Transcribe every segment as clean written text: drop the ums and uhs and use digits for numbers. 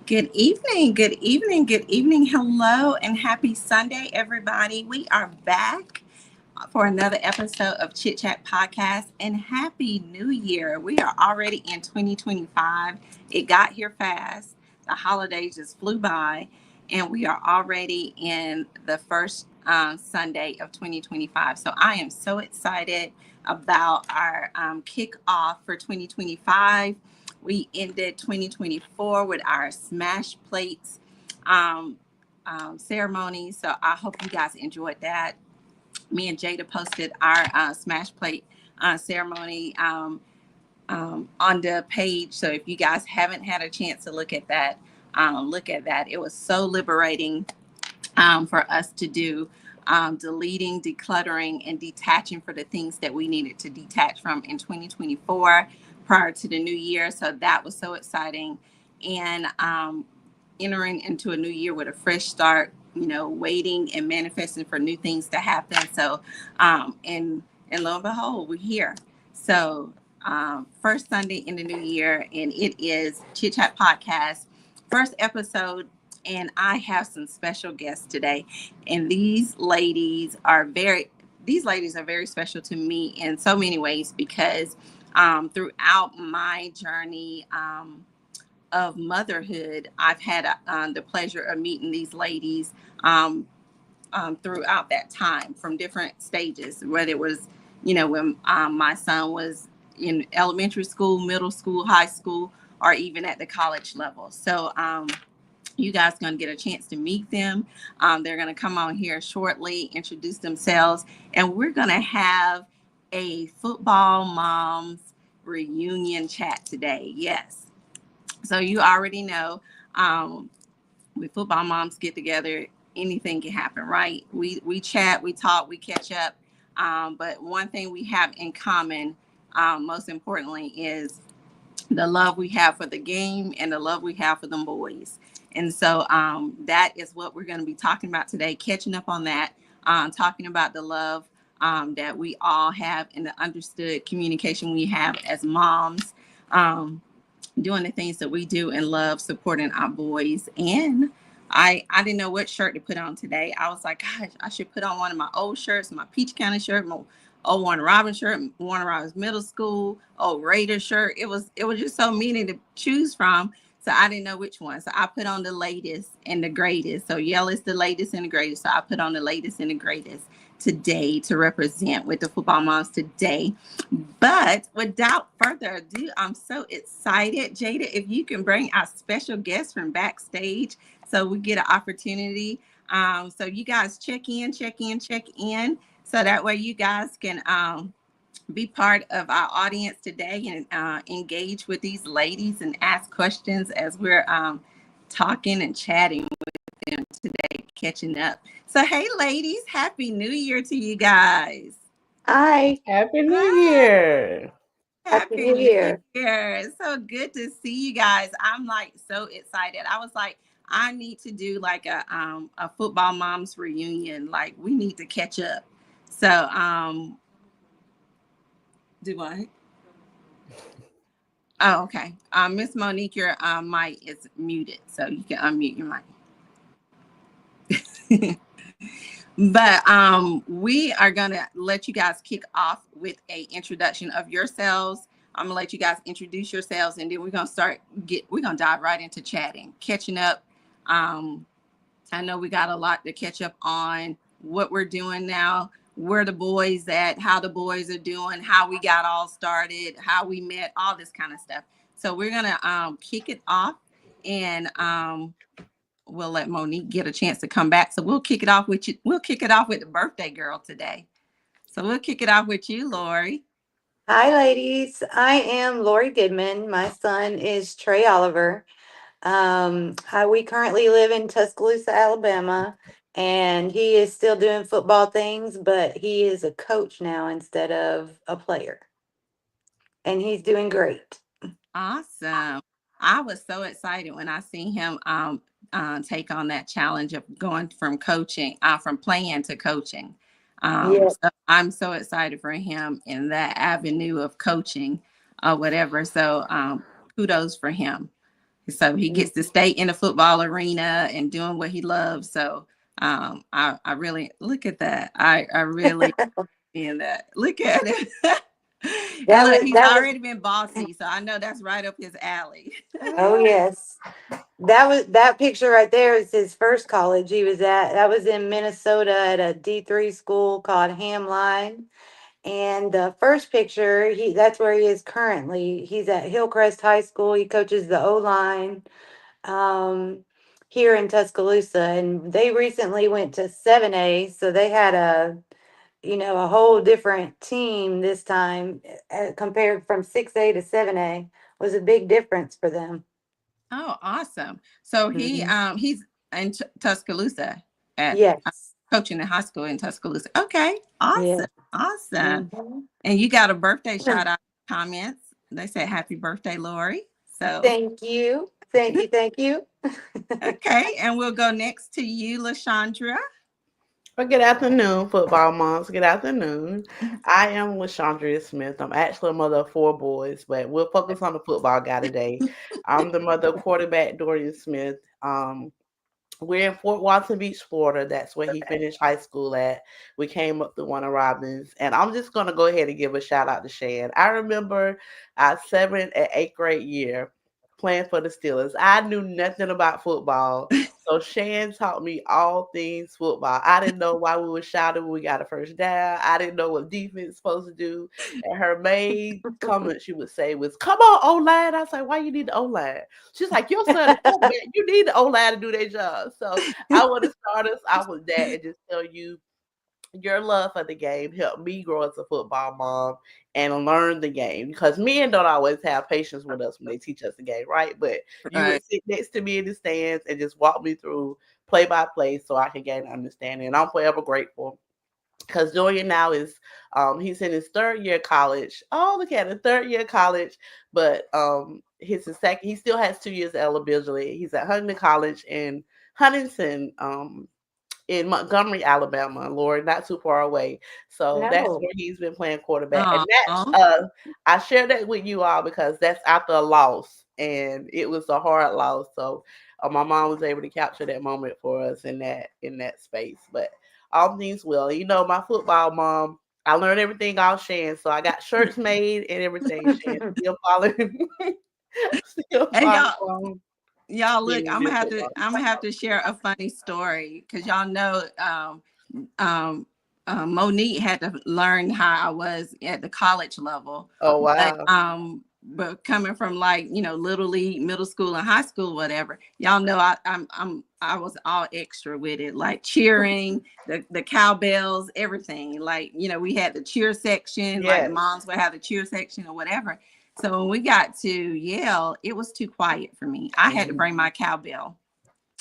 Good evening, good evening, good evening. Hello and happy Sunday, everybody. We are back for another episode of Chit Chat Podcast and Happy New Year. We are already in 2025. It got here fast. The holidays just flew by, and we are already in the first Sunday of 2025. So I am so excited about our kickoff for 2025. We ended 2024 with our smash plates um, ceremony. So I hope you guys enjoyed that. Me and Jada posted our smash plate ceremony on the page. So if you guys haven't had a chance to look at that, look at that. It was so liberating for us to do. Deleting, decluttering, and detaching for the things that we needed to detach from in 2024 prior to the new year. So that was so exciting. And entering into a new year with a fresh start, waiting and manifesting for new things to happen. So, and lo and behold, we're here. So, first Sunday in the new year, and it is Chit Chat Podcast, first episode. And I have some special guests today, and these ladies are very special to me in so many ways because throughout my journey. Of motherhood, I've had the pleasure of meeting these ladies throughout that time from different stages, whether it was, when my son was in elementary school, middle school, high school, or even at the college level. So you guys going to get a chance to meet them. They're going to come on here shortly, introduce themselves, and we're going to have a football moms reunion chat today. Yes. So you already know, when football moms get together, anything can happen, right? We chat, we talk, we catch up. But one thing we have in common, most importantly, is the love we have for the game and the love we have for them boys. And so that is what we're going to be talking about today, catching up on that, talking about the love that we all have and the understood communication we have as moms. Doing the things that we do and love, supporting our boys. And I didn't know what shirt to put on today. I was like, gosh, I should put on one of my old shirts, my Peach County shirt, my old Warner Robins shirt, Warner Robins Middle School, old Raider shirt. It was just so many to choose from. So I didn't know which one. So I put on the latest and the greatest. So yellow is the latest and the greatest. So I put on the latest and the greatest today to represent with the football moms today. But without further ado, I'm so excited. Jada, if you can bring our special guest from backstage so we get an opportunity. So you guys check in. So that way you guys can be part of our audience today and engage with these ladies and ask questions as we're talking and chatting with them today, catching up. So, hey, ladies, Happy New Year to you guys. Hi, Happy New Hi. Year. Happy Happy New New Year. Year. It's so good to see you guys. I'm like so excited. I was like, I need to do like a football moms reunion. Like we need to catch up. So do I? Oh, okay. Miss Monique, your mic is muted, so you can unmute your mic. But we are gonna let you guys kick off with a introduction of yourselves. I'm gonna let you guys introduce yourselves, and then we're gonna dive right into chatting, catching up. Um, I know we got a lot to catch up on what we're doing now, where the boys at, how the boys are doing, how we got all started, how we met, all this kind of stuff. So we're gonna kick it off, and we'll let Monique get a chance to come back. So we'll kick it off with you. We'll kick it off with the birthday girl today. So we'll kick it off with you, Lori. Hi, ladies. I am Lori Goodman. My son is Trey Oliver. We currently live in Tuscaloosa, Alabama, and he is still doing football things, but he is a coach now instead of a player, and he's doing great. Awesome. I was so excited when I seen him take on that challenge of going from coaching, from playing to coaching. Yeah. So I'm so excited for him in that avenue of coaching or whatever. So kudos for him. So he gets to stay in the football arena and doing what he loves. So I really look at that. I really in that. Look at it. And That look, was he's that was already been bossy, so I know that's right up his alley. oh yes. That picture right there is his first college he was at. That was in Minnesota at a D3 school called Hamline. And the first picture, he that's where he is currently. He's at Hillcrest High School. He coaches the O line here in Tuscaloosa, and they recently went to 7A, so they had a whole different team this time compared from 6A to 7A was a big difference for them. Oh, awesome. So Hmm. he's in Tuscaloosa at Yes. coaching in high school in Tuscaloosa. Okay, Yeah. awesome, awesome. Hmm. And you got a birthday shout out comments. They said happy birthday, Lori. So Thank you. Thank you. Thank you. okay, and we'll go next to you, LaShondra. Well, good afternoon, football moms. Good afternoon. I am Lashandria Smith. I'm actually a mother of four boys, but we'll focus on the football guy today. I'm the mother of quarterback Dorian Smith. We're in Fort Walton Beach, Florida. That's where he finished high school at. We came up to Warner Robins. And I'm just going to go ahead and give a shout out to Shan. I remember our 7th and 8th grade year playing for the Steelers. I knew nothing about football. So Shan taught me all things football. I didn't know why we were shouting when we got a first down. I didn't know what defense is supposed to do. And her main comment she would say was, "Come on, O-line." I was like, "Why you need the O-line?" She's like, "Your son is quarterback. You need the O-line to do their job." So I want to start us off with that and just tell you your love for the game helped me grow as a football mom and learn the game because men don't always have patience with us when they teach us the game, right? But you would Right. sit next to me in the stands and just walk me through play by play so I can gain an understanding. And I'm forever grateful because Dorian now is he's in his third year of college. Oh, look at it, third year of college, but his second he still has 2 years of eligibility. He's at Huntington College in Huntington, in Montgomery, Alabama, Lord, not too far away. So that's No. where he's been playing quarterback. And that's Oh, I share that with you all because that's after a loss and it was a hard loss. So my mom was able to capture that moment for us in that space. But all things well. You know, my football mom, I learned everything off Shan. So I got shirts made and everything. Shan still following still and following y'all look, being a I'm gonna good have to football. I'm gonna have to share a funny story because y'all know um, Monique had to learn how I was at the college level, Oh but wow. coming from like little league, middle school, and high school, whatever. Y'all know I was all extra with it, like cheering, the cowbells, everything. Like we had the cheer section, like the Yes. moms would have the cheer section or whatever. So when we got to Yale, it was too quiet for me. I had to Mhm. bring my cowbell.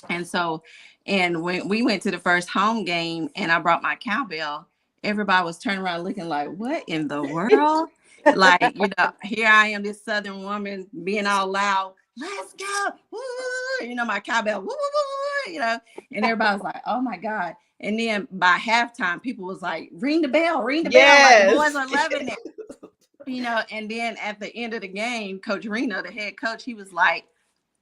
And so, and when we went to the first home game and I brought my cowbell, everybody was turning around looking like, what in the world? Like, here I am, this Southern woman being all loud, let's go. Woo! My cowbell, woo, woo, woo, and everybody was like, oh my God. And then by halftime, people was like, ring the bell. Like the boys Yes. are loving it. And then at the end of the game, Coach Reno, the head coach, he was like,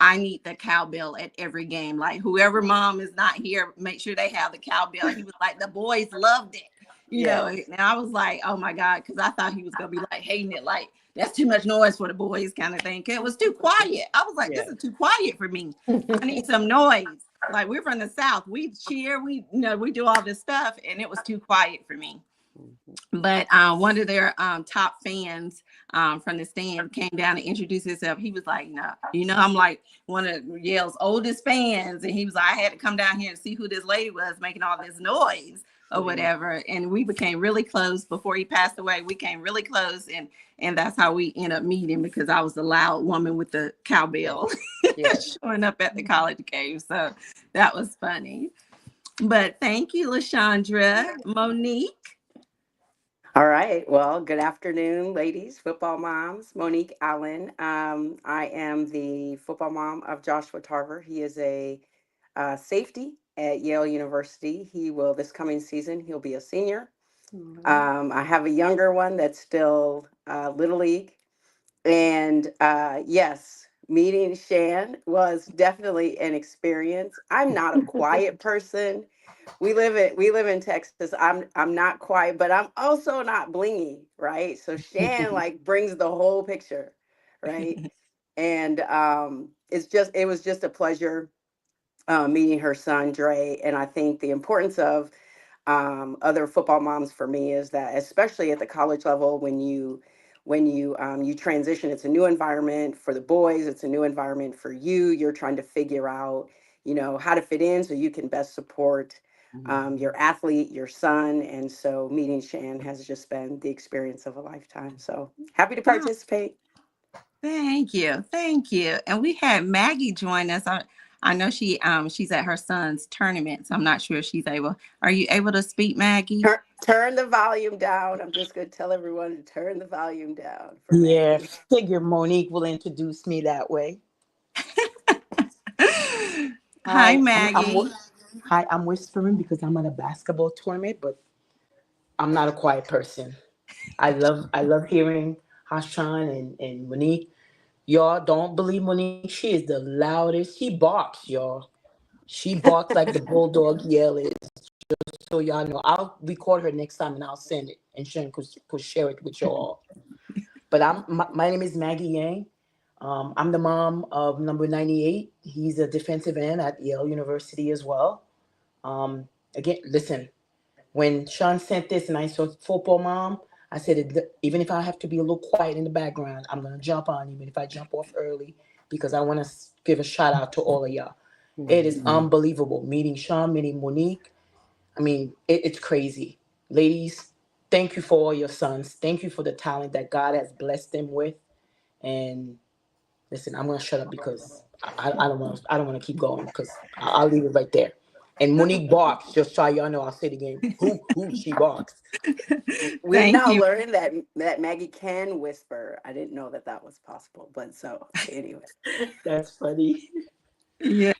I need the cowbell at every game. Like whoever mom is not here, make sure they have the cowbell. He was like, the boys loved it, Yes. And I was like, oh my God, because I thought he was gonna be like hating it, like that's too much noise for the boys, kind of thing. Cause it was too quiet. I was like, this Yes. is too quiet for me. I need some noise. Like we're from the South, we cheer, we do all this stuff, and it was too quiet for me. Mhm. But one of their top fans from the stand came down and introduced himself. He was like, "No, I'm like one of Yale's oldest fans," and he was like, "I had to come down here and see who this lady was making all this noise or Mhm. whatever." And we became really close before he passed away. We came really close, and that's how we ended up meeting because I was the loud woman with the Yes. cowbell Yes. showing up at the college game. So that was funny. But thank you, LaShondra. Monique. All right. Well, good afternoon, ladies, football moms. Monique Allen. I am the football mom of Joshua Tarver. He is a safety at Yale University. He will, this coming season, he'll be a senior. Mhm. I have a younger one that's still Little League. And yes, Meeting Shan was definitely an experience. I'm not a quiet person. We live in Texas. I'm not quiet, but I'm also not blingy, right? So Shan like brings the whole picture, right? And it was just a pleasure meeting her son Dre. And I think the importance of other football moms for me is that, especially at the college level, when you transition, it's a new environment for the boys, it's a new environment for you. You're trying to figure out, how to fit in so you can best support your athlete, your son. And so meeting Shan has just been the experience of a lifetime. So happy to Oh, participate. thank you. Thank you. And we had Maggie join us. I know she's at her son's tournament, so I'm not sure if she's able. Are you able to speak, Maggie? Turn the volume down. I'm just going to tell everyone to turn the volume down for Yeah, Maggie. figure Monique will introduce me that way. Hi, Hi, Maggie. hi. I'm whispering because I'm at a basketball tournament, but I'm not a quiet person. I love hearing Hashan and Monique. Y'all don't believe Monique. She is the loudest. She barks, y'all. She barks like the bulldog yell is. So y'all know. I'll record her next time and I'll send it and could share it with y'all. But my name is Maggie Yang. I'm the mom of number 98. He's a defensive end at Yale University as well. Again, listen, when Sean sent this and I saw football mom, I said, even if I have to be a little quiet in the background, I'm going to jump on, even if I jump off early, because I want to give a shout out to all of y'all. It is unbelievable meeting Sean, meeting Monique. I mean, it's crazy. Ladies, thank you for all your sons. Thank you for the talent that God has blessed them with. And listen, I'm gonna shut up because I don't want to keep going because I'll leave it right there. And Monique barks. Just so y'all know, I'll say it again. Who she barks. We've Thank now you. learned that Maggie can whisper. I didn't know that was possible, but so anyway. That's funny. Yeah.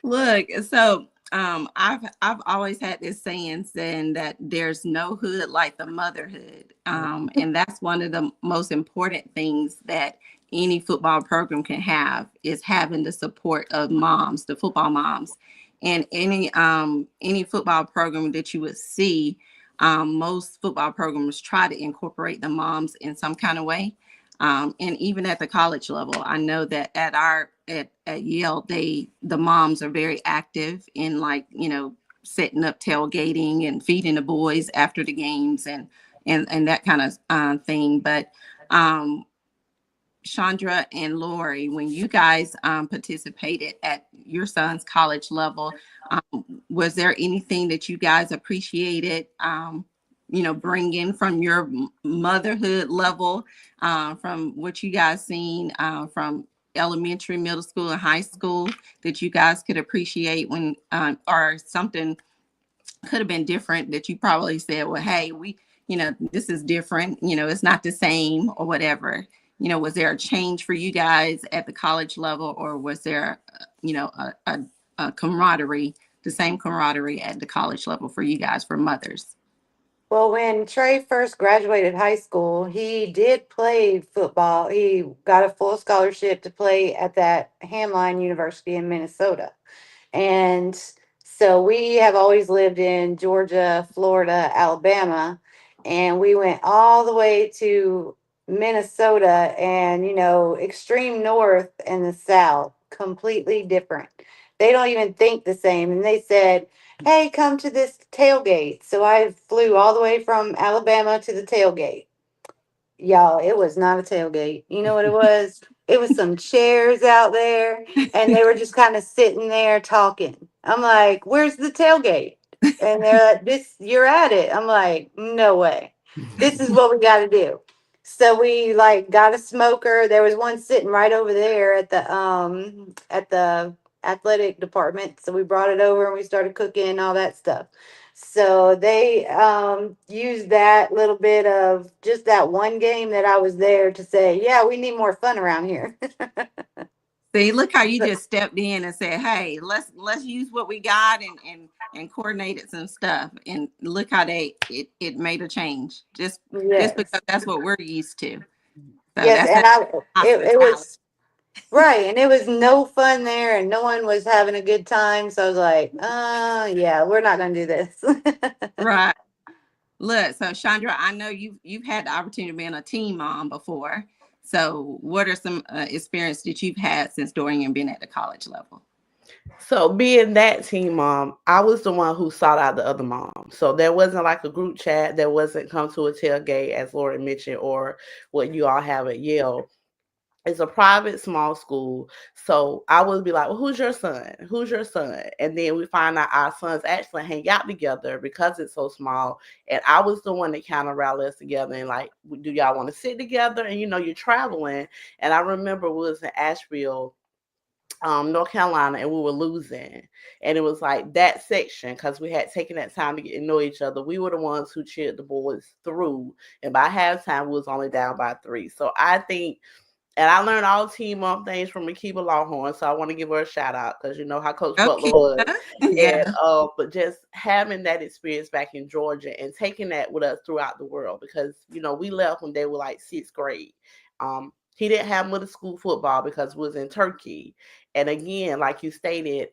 Look, so I've always had this saying that there's no hood like the motherhood. And that's one of the most important things that any football program can have is having the support of moms, the football moms. And any football program that you would see, most football programs try to incorporate the moms in some kind of way. And even at the college level, I know that at Yale, the moms are very active in, like, setting up tailgating and feeding the boys after the games and that kind of thing. But um, Chandra and Lori, when you guys participated at your son's college level, was there anything that you guys appreciated, bringing from your motherhood level, from what you guys seen from elementary, middle school, and high school that you guys could appreciate when, or something could have been different that you probably said, well, hey, this is different, it's not the same or whatever. Was there a change for you guys at the college level, or was there, a camaraderie, the same camaraderie at the college level for you guys, for mothers? Well, when Trey first graduated high school, he did play football. He got a full scholarship to play at that Hamline University in Minnesota. And so we have always lived in Georgia, Florida, Alabama, and we went all the way to Minnesota and, extreme north and the south, completely different. They don't even think the same. And they said, hey, come to this tailgate. So I flew all the way from Alabama to the tailgate. Y'all, it was not a tailgate. You know what it was? It was some chairs out there, and they were just kind of sitting there talking. I'm like, "Where's the tailgate?" And they're like, "This, you're at it." I'm like, "No way. This is what we got to do." So we like got a smoker. There was one sitting right over there at the athletic department. So we brought it over and we started cooking and all that stuff. So they used that little bit of just that one game that I was there to say, yeah, we need more fun around here. See, look how you just stepped in and said, hey, let's use what we got and coordinated some stuff, and look how it made a change, just because Yes. that's what we're used to. So Yes, that's and that it hospitality. was Right, and it was no fun there, and no one was having a good time. So I was like, yeah, we're not gonna do this. Right. Look, so Chandra, I know you've had the opportunity of being a teen mom before. So, what are some experience that you've had since Dorian been at the college level? So being that teen mom, I was the one who sought out the other mom. So there wasn't like a group chat. There wasn't come to a tailgate, as Lori mentioned, or what you all have at Yale. It's a private small school. So I would be like, well, who's your son? Who's your son? And then we find out our sons actually hang out together because it's so small. And I was the one that kind of rallied us together and like, do y'all want to sit together? And you're traveling. And I remember we was in Asheville, North Carolina, and we were losing. And it was like that section, because we had taken that time to get to know each other. We were the ones who cheered the boys through. And by halftime, we was only down by 3. So I think, and I learned all team up things from Akiba Lawhorn, so I want to give her a shout out because you know how Coach Butler Okay. was. And Yeah. but just having that experience back in Georgia and taking that with us throughout the world, because we left when they were like 6th grade. He didn't have middle school football because we was in Turkey. And again, like you stated,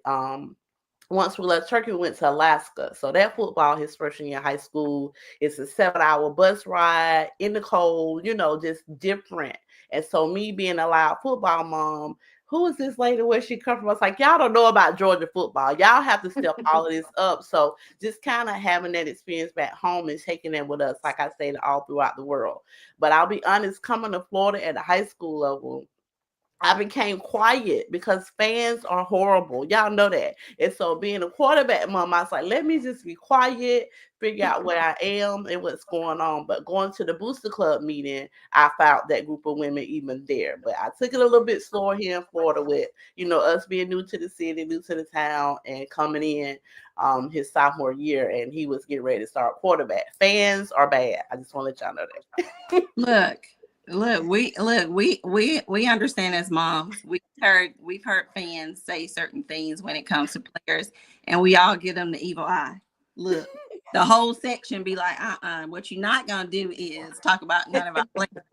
once we left Turkey, we went to Alaska. So that football, his freshman year of high school, it's a 7-hour bus ride in the cold, just different. And so me being a loud football mom, who is this lady? Where she come from? I was like, y'all don't know about Georgia football. Y'all have to step all of this up. So just kind of having that experience back home and taking it with us, like I said, all throughout the world. But I'll be honest, coming to Florida at the high school level, I became quiet because fans are horrible. Y'all know that. And so being a quarterback mom, I was like, let me just be quiet, figure out where I am and what's going on. But going to the Booster Club meeting, I found that group of women even there. But I took it a little bit slower here in Florida with, us being new to the city, new to the town, and coming in his sophomore year, and he was getting ready to start quarterback. Fans are bad. I just want to let y'all know that. Look, we understand as moms. We've heard fans say certain things when it comes to players, and we all give them the evil eye. Look, the whole section be like, what you're not gonna do is talk about none of our players.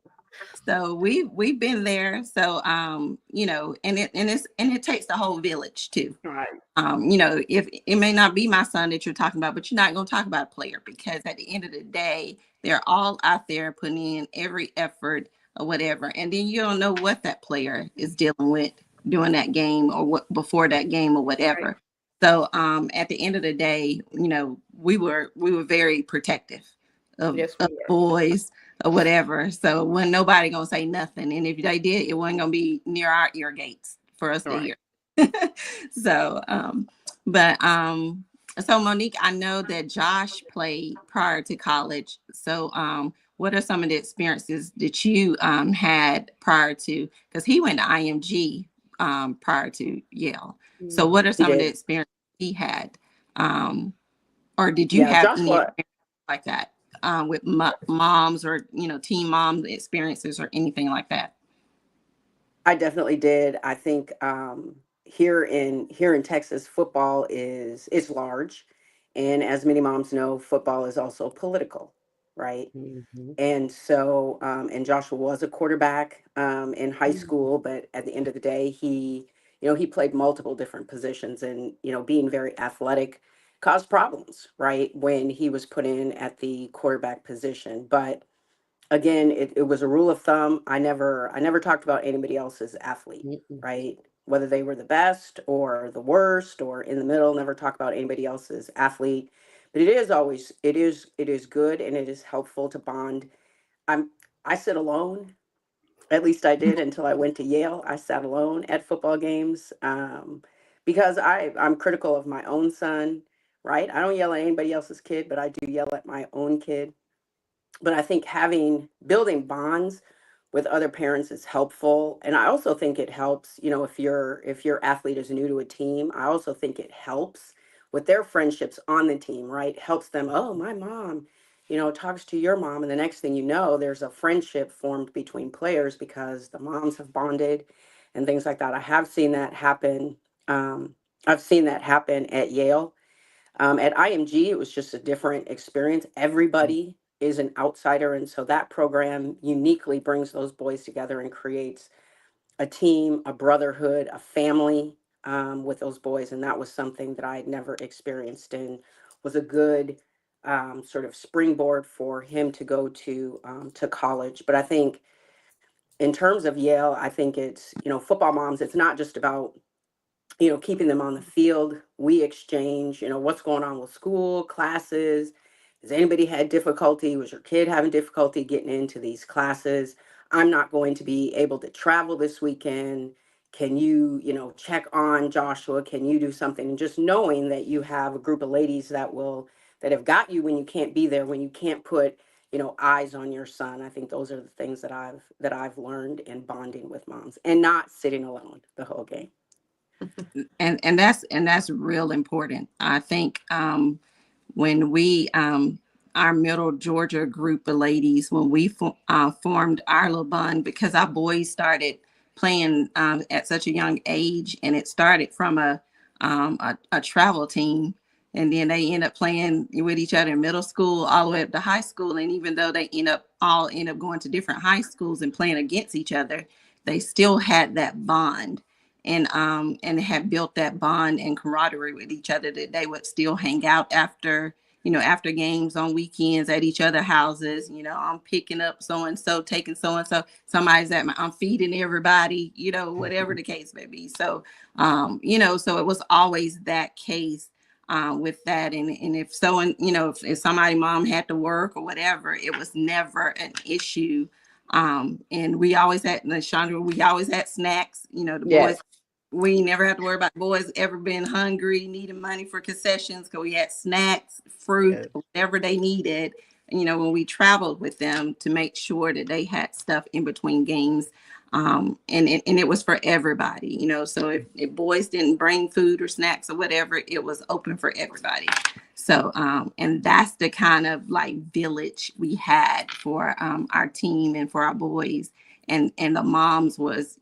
So we've been there. So and it takes the whole village too. Right. If it may not be my son that you're talking about, but you're not going to talk about a player, because at the end of the day, they're all out there putting in every effort or whatever. And then you don't know what that player is dealing with during that game or what before that game or whatever. Right. So at the end of the day, we were very protective Yes, of we were. boys or whatever. So when nobody gonna say nothing, and if they did, it wasn't gonna be near our ear gates for us to Right. hear. So, but so Monique, I know that Josh played prior to college. So, what are some of the experiences that you had prior to? Because he went to IMG prior to Yale. So, what are He some of the did. experiences he had, um, or did you Yeah, have any Joshua. experience like that with moms or teen mom experiences or anything like that? I definitely did. I think here in Texas, football is large, and as many moms know, football is also political, right? Mhm. And so, and Joshua was a quarterback in high Mhm. school, but at the end of the day, he played multiple different positions, and being very athletic caused problems, right? When he was put in at the quarterback position, but again, it was a rule of thumb. I never talked about anybody else's athlete, Mhm. right? Whether they were the best or the worst or in the middle, never talk about anybody else's athlete. But it is good, and it is helpful to bond. I sit alone. At least I did until I went to Yale. I sat alone at football games because I'm critical of my own son, right? I don't yell at anybody else's kid, but I do yell at my own kid. But I think building bonds with other parents is helpful. And I also think it helps, if your athlete is new to a team, I also think it helps with their friendships on the team, right? Helps them, oh, my mom, talks to your mom. And the next thing you know, there's a friendship formed between players because the moms have bonded and things like that. I have seen that happen. I've seen that happen at Yale. At IMG, it was just a different experience. Everybody is an outsider. And so that program uniquely brings those boys together and creates a team, a brotherhood, a family with those boys. And that was something that I had never experienced, and was a good sort of springboard for him to go to college. But I think in terms of Yale, I think it's, football moms, it's not just about, keeping them on the field. We exchange, what's going on with school, classes. Has anybody had difficulty? Was your kid having difficulty getting into these classes? I'm not going to be able to travel this weekend. Can you, check on Joshua? Can you do something? And just knowing that you have a group of ladies that have got you when you can't be there, when you can't put, eyes on your son. I think those are the things that I've learned in bonding with moms, and not sitting alone the whole game. And that's real important. I think when we our middle Georgia group of ladies, when we formed our little bond, because our boys started playing at such a young age, and it started from a travel team, and then they end up playing with each other in middle school all the way up to high school. And even though they end up going to different high schools and playing against each other, they still had that bond, and had built that bond and camaraderie with each other, that they would still hang out after games on weekends at each other houses. I'm picking up so and so, taking so and so, somebody's I'm feeding everybody, whatever the case may be. So so it was always that case with that. And if so, and if somebody mom had to work or whatever, it was never an issue. And we always had, Chandra, we always had snacks. The boys, we never had to worry about boys ever being hungry, needing money for concessions, because we had snacks, fruit, whatever they needed, when we traveled with them, to make sure that they had stuff in between games. And it was for everybody, so if boys didn't bring food or snacks or whatever, it was open for everybody. So, and that's the kind of like village we had for our team and for our boys, and the moms was,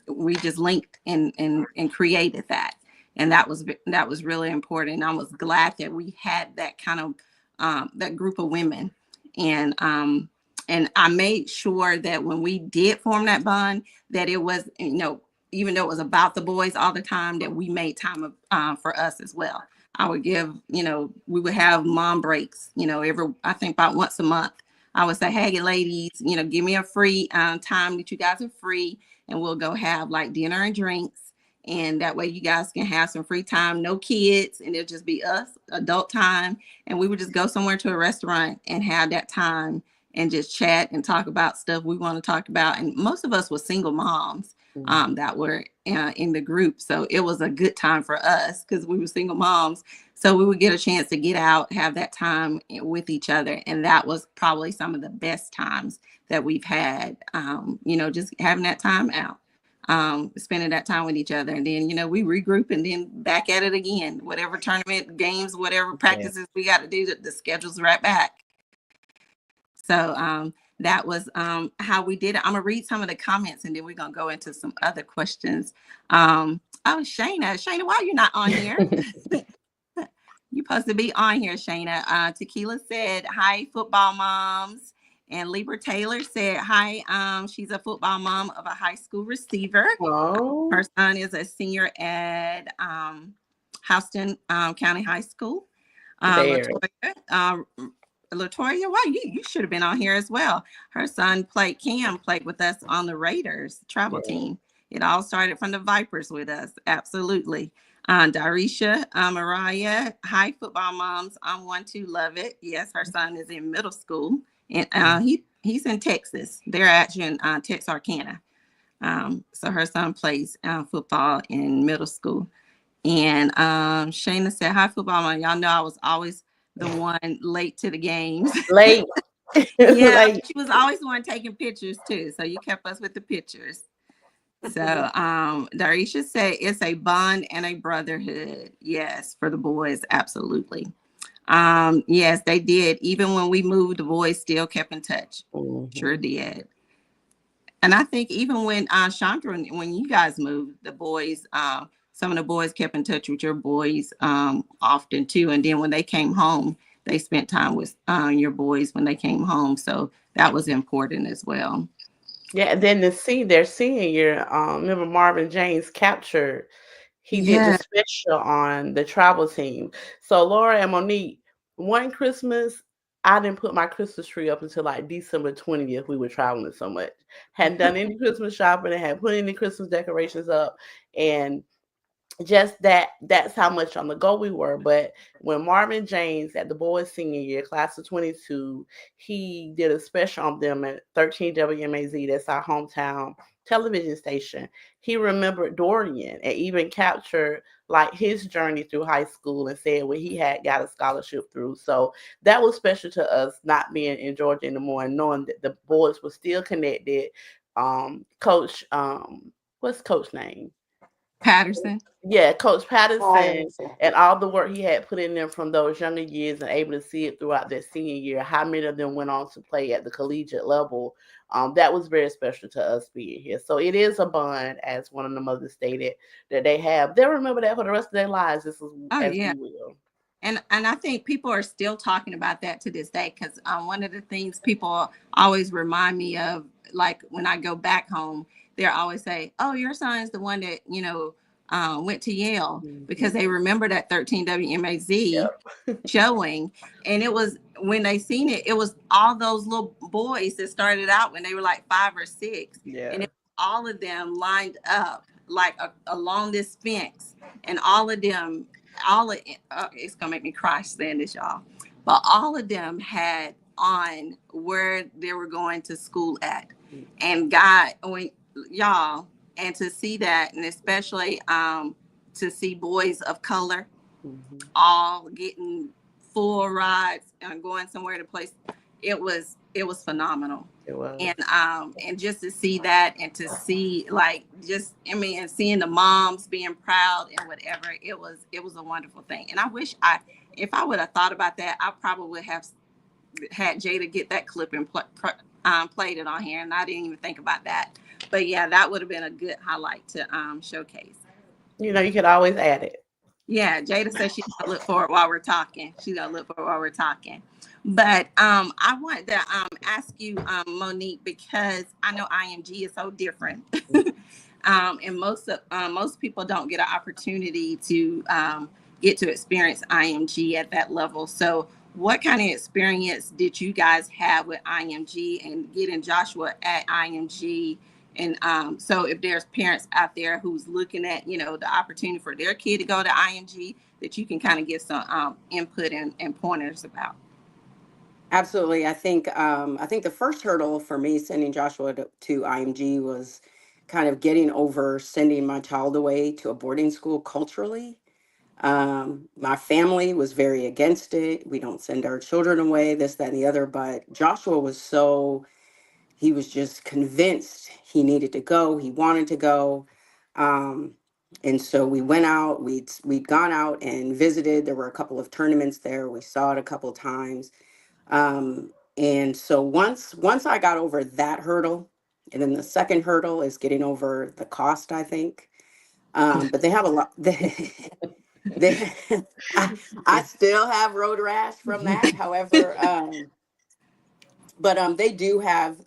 we just linked and created that. And that was really important. I was glad that we had that kind of that group of women. And I made sure that when we did form that bond, that it was, even though it was about the boys all the time, that we made time for us as well. I would give, we would have mom breaks, I think about once a month. I would say, hey, ladies, give me a free time that you guys are free, and we'll go have like dinner and drinks. And that way you guys can have some free time, no kids, and it'll just be us, adult time. And we would just go somewhere to a restaurant and have that time and just chat and talk about stuff we want to talk about. And most of us were single moms that were in the group. So it was a good time for us because we were single moms. So we would get a chance to get out, have that time with each other. And that was probably some of the best times that we've had, just having that time out, spending that time with each other. And then, we regroup and then back at it again, whatever tournament, games, whatever practices we got to do, the schedule's right back. So that was how we did it. I'm going to read some of the comments, and then we're going to go into some other questions. Shayna, why are you not on here? You're supposed to be on here, Shayna. Tequila said, hi, football moms. And Libra Taylor said, hi, she's a football mom of a high school receiver. Oh. Her son is a senior at Houston County High School. Latoya, wow, you should have been on here as well. Her son Cam played with us on the Raiders travel team. It all started from the Vipers with us. Absolutely. Darisha, Mariah, hi, football moms. I'm one to love it. Yes, her son is in middle school, and he's in Texas. They're actually in Texarkana. So her son plays football in middle school. And Shayna said, hi, football mom. Y'all know I was always the one late to the games. Late. Yeah, she was always the one taking pictures too. So you kept us with the pictures. So Darisha said it's a bond and a brotherhood. Yes, for the boys, absolutely. Yes, they did. Even when we moved, the boys still kept in touch. Sure did. And I think even when Chandra, when you guys moved, the boys, some of the boys kept in touch with your boys often too. And then when they came home, they spent time with your boys when they came home. So that was important as well. Yeah, and then their senior year, remember Marvin James captured. He did the Yeah. special on the travel team. So Laura and Monique, one Christmas, I didn't put my Christmas tree up until like December 20th. We were traveling so much. Hadn't done any Christmas shopping and had put any Christmas decorations up. And just that's how much on the go we were. But when Marvin James at the boys senior year, class of 22, he did a special on them at 13 WMAZ, that's our hometown television station. He remembered Dorian and even captured like his journey through high school and said what he had got a scholarship through. So that was special to us, not being in Georgia anymore and knowing that the boys were still connected. Coach what's coach name? Patterson. Yeah, Coach Patterson Patterson. and all the work he had put in them from those younger years and able to see it throughout their senior year, how many of them went on to play at the collegiate level. That was very special to us being here. So it is a bond, as one of the mothers stated, that they have. They'll remember that for the rest of their lives, just Oh as yeah. we will. And I think people are still talking about that to this day because one of the things people always remind me of, like when I go back home, they always say, "Oh, your son is the one that went to Yale," because Mhm. they remember that 13 WMAZ Yep. showing, and it was when they seen it, it was all those little boys that started out when they were like 5 or 6, and Yeah. it was all of them lined up like along this fence, and all of them all of it's gonna make me cry saying this, y'all. But all of them had on where they were going to school at, and God, when y'all, and to see that, and especially to see boys of color Hmm. all getting full rides and going somewhere to place, it was phenomenal. It was. And just to see that and to see like just I mean and seeing the moms being proud and whatever, it was a wonderful thing. And I wish I if I would have thought about that, I probably would have had Jada get that clip and played it on here, and I didn't even think about that. But yeah, that would have been a good highlight to showcase. You could always add it. Yeah, Jada says she's gonna look for it while we're talking. She's gonna look for it while we're talking. But I want to ask you, Monique, because I know IMG is so different, and most people don't get an opportunity to get to experience IMG at that level. So, what kind of experience did you guys have with IMG and getting Joshua at IMG? And so if there's parents out there who's looking at, the opportunity for their kid to go to IMG, that you can kind of give some input and pointers about. Absolutely. I think the first hurdle for me sending Joshua to IMG was kind of getting over sending my child away to a boarding school culturally. My family was very against it. We don't send our children away, this, that, and the other. But Joshua was he was just convinced he needed to go. He wanted to go. Um, and so we went out, we'd gone out and visited. There were a couple of tournaments there. We saw it a couple of times. And so once I got over that hurdle, and then the second hurdle is getting over the cost, I think. But they have a lot. They, I still have road rash from that. However, but they do have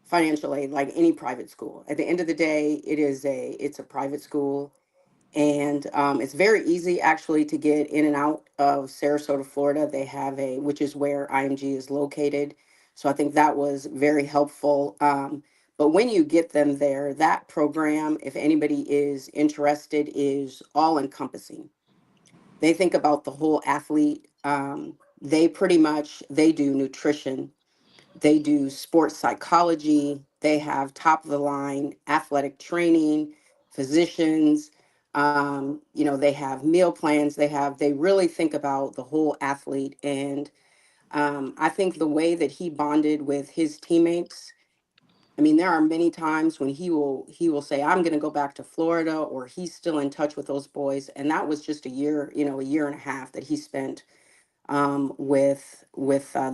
financial aid like any private school. At the end of the day, it's a private school, and it's very easy actually to get in and out of Sarasota, Florida. They have which is where IMG is located. So I think that was very helpful. But when you get them there, that program, if anybody is interested, is all encompassing. They think about the whole athlete. They do nutrition, they do sports psychology. They have top of the line athletic training, physicians. They have meal plans. They really think about the whole athlete. And I think the way that he bonded with his teammates. I mean, there are many times when he will say, "I'm going to go back to Florida," or he's still in touch with those boys. And that was just a year and a half that he spent with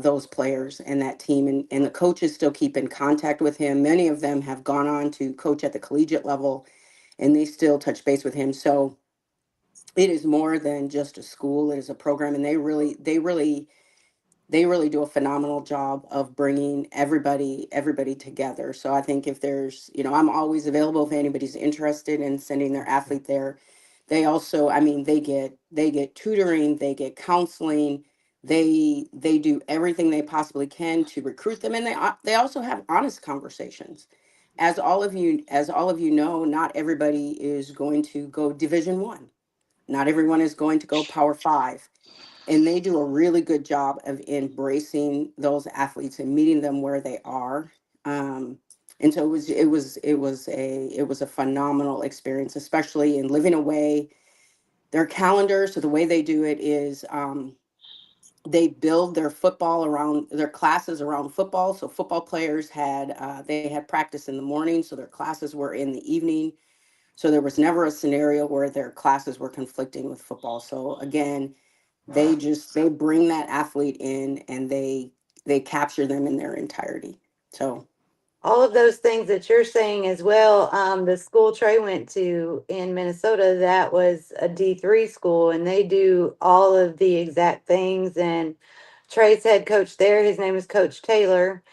those players and that team, and the coaches still keep in contact with him. Many of them have gone on to coach at the collegiate level, and they still touch base with him. So it is more than just a school; it is a program, and they really they really do a phenomenal job of bringing everybody together. So I think if there's, I'm always available if anybody's interested in sending their athlete there. They also, I mean, they get tutoring, they get counseling, they do everything they possibly can to recruit them, and they also have honest conversations. As all of you know, not everybody is going to go Division 1. Not everyone is going to go Power 5, and they do a really good job of embracing those athletes and meeting them where they are. um, and so it was a phenomenal experience, especially in living away. Their calendar, so the way they do it is, they build their football around their classes around football. So football players they had practice in the morning, so their classes were in the evening. So there was never a scenario where their classes were conflicting with football. So again, they bring that athlete in, and they capture them in their entirety. So All of those things that you're saying as well. The school Trey went to in Minnesota, that was a D3 school, and they do all of the exact things. And Trey's head coach there, his name is Coach Taylor.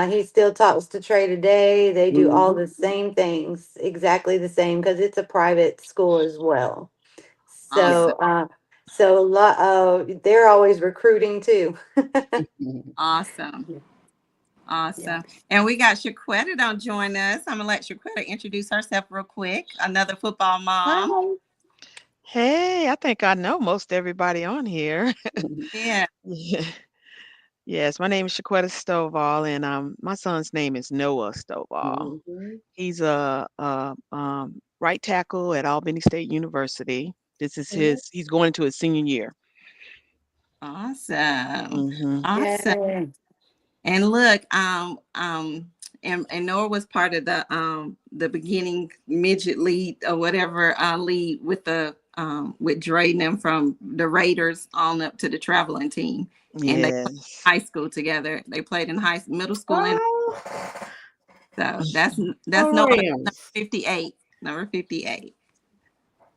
He still talks to Trey today. They do all mhm. the same things, exactly the same, because it's a private school as well. Yeah. Awesome. So a lot. They're always recruiting too. Awesome. Yeah. Yeah. Awesome. And we got Shaquetta don't join us. I'm gonna let Shaquetta introduce herself real quick. Another football mom. Hi. Hey, I think I know most everybody on here. Mhm. Yeah. Yeah. Yes, my name is Shaquetta Stovall, and my son's name is Noah Stovall. Mhm. He's a right tackle at Albany State University. This is Mhm. he's going into his senior year. Awesome. Hmm. Awesome. Yay. And look, and Noah was part of the beginning midget lead or whatever lead with Dre and them from the Raiders on up to the traveling team. And they played Yes. high school together. They played in middle school, and Oh, so that's oh, Noah number Rams. 58. Number 58.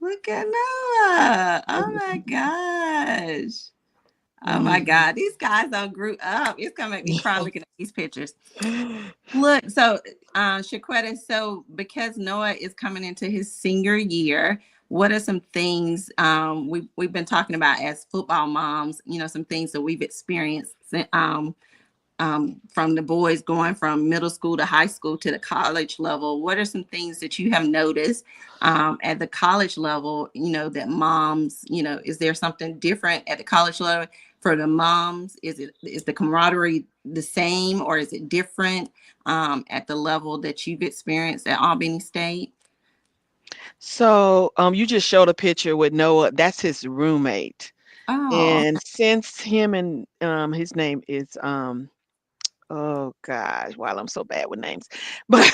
Look at Noah. Oh my gosh. Oh my Hmm. God. These guys all grew up. It's gonna make me cry looking at these pictures. Look, so Shaquetta, so because Noah is coming into his senior year, what are some things we've been talking about as football moms, some things that we've experienced from the boys going from middle school to high school to the college level? What are some things that you have noticed at the college level, that moms, is there something different at the college level for the moms? Is the camaraderie the same, or is it different at the level that you've experienced at Albany State? So, you just showed a picture with Noah. That's his roommate, Oh, and since him and his name is oh gosh, while I'm so bad with names. But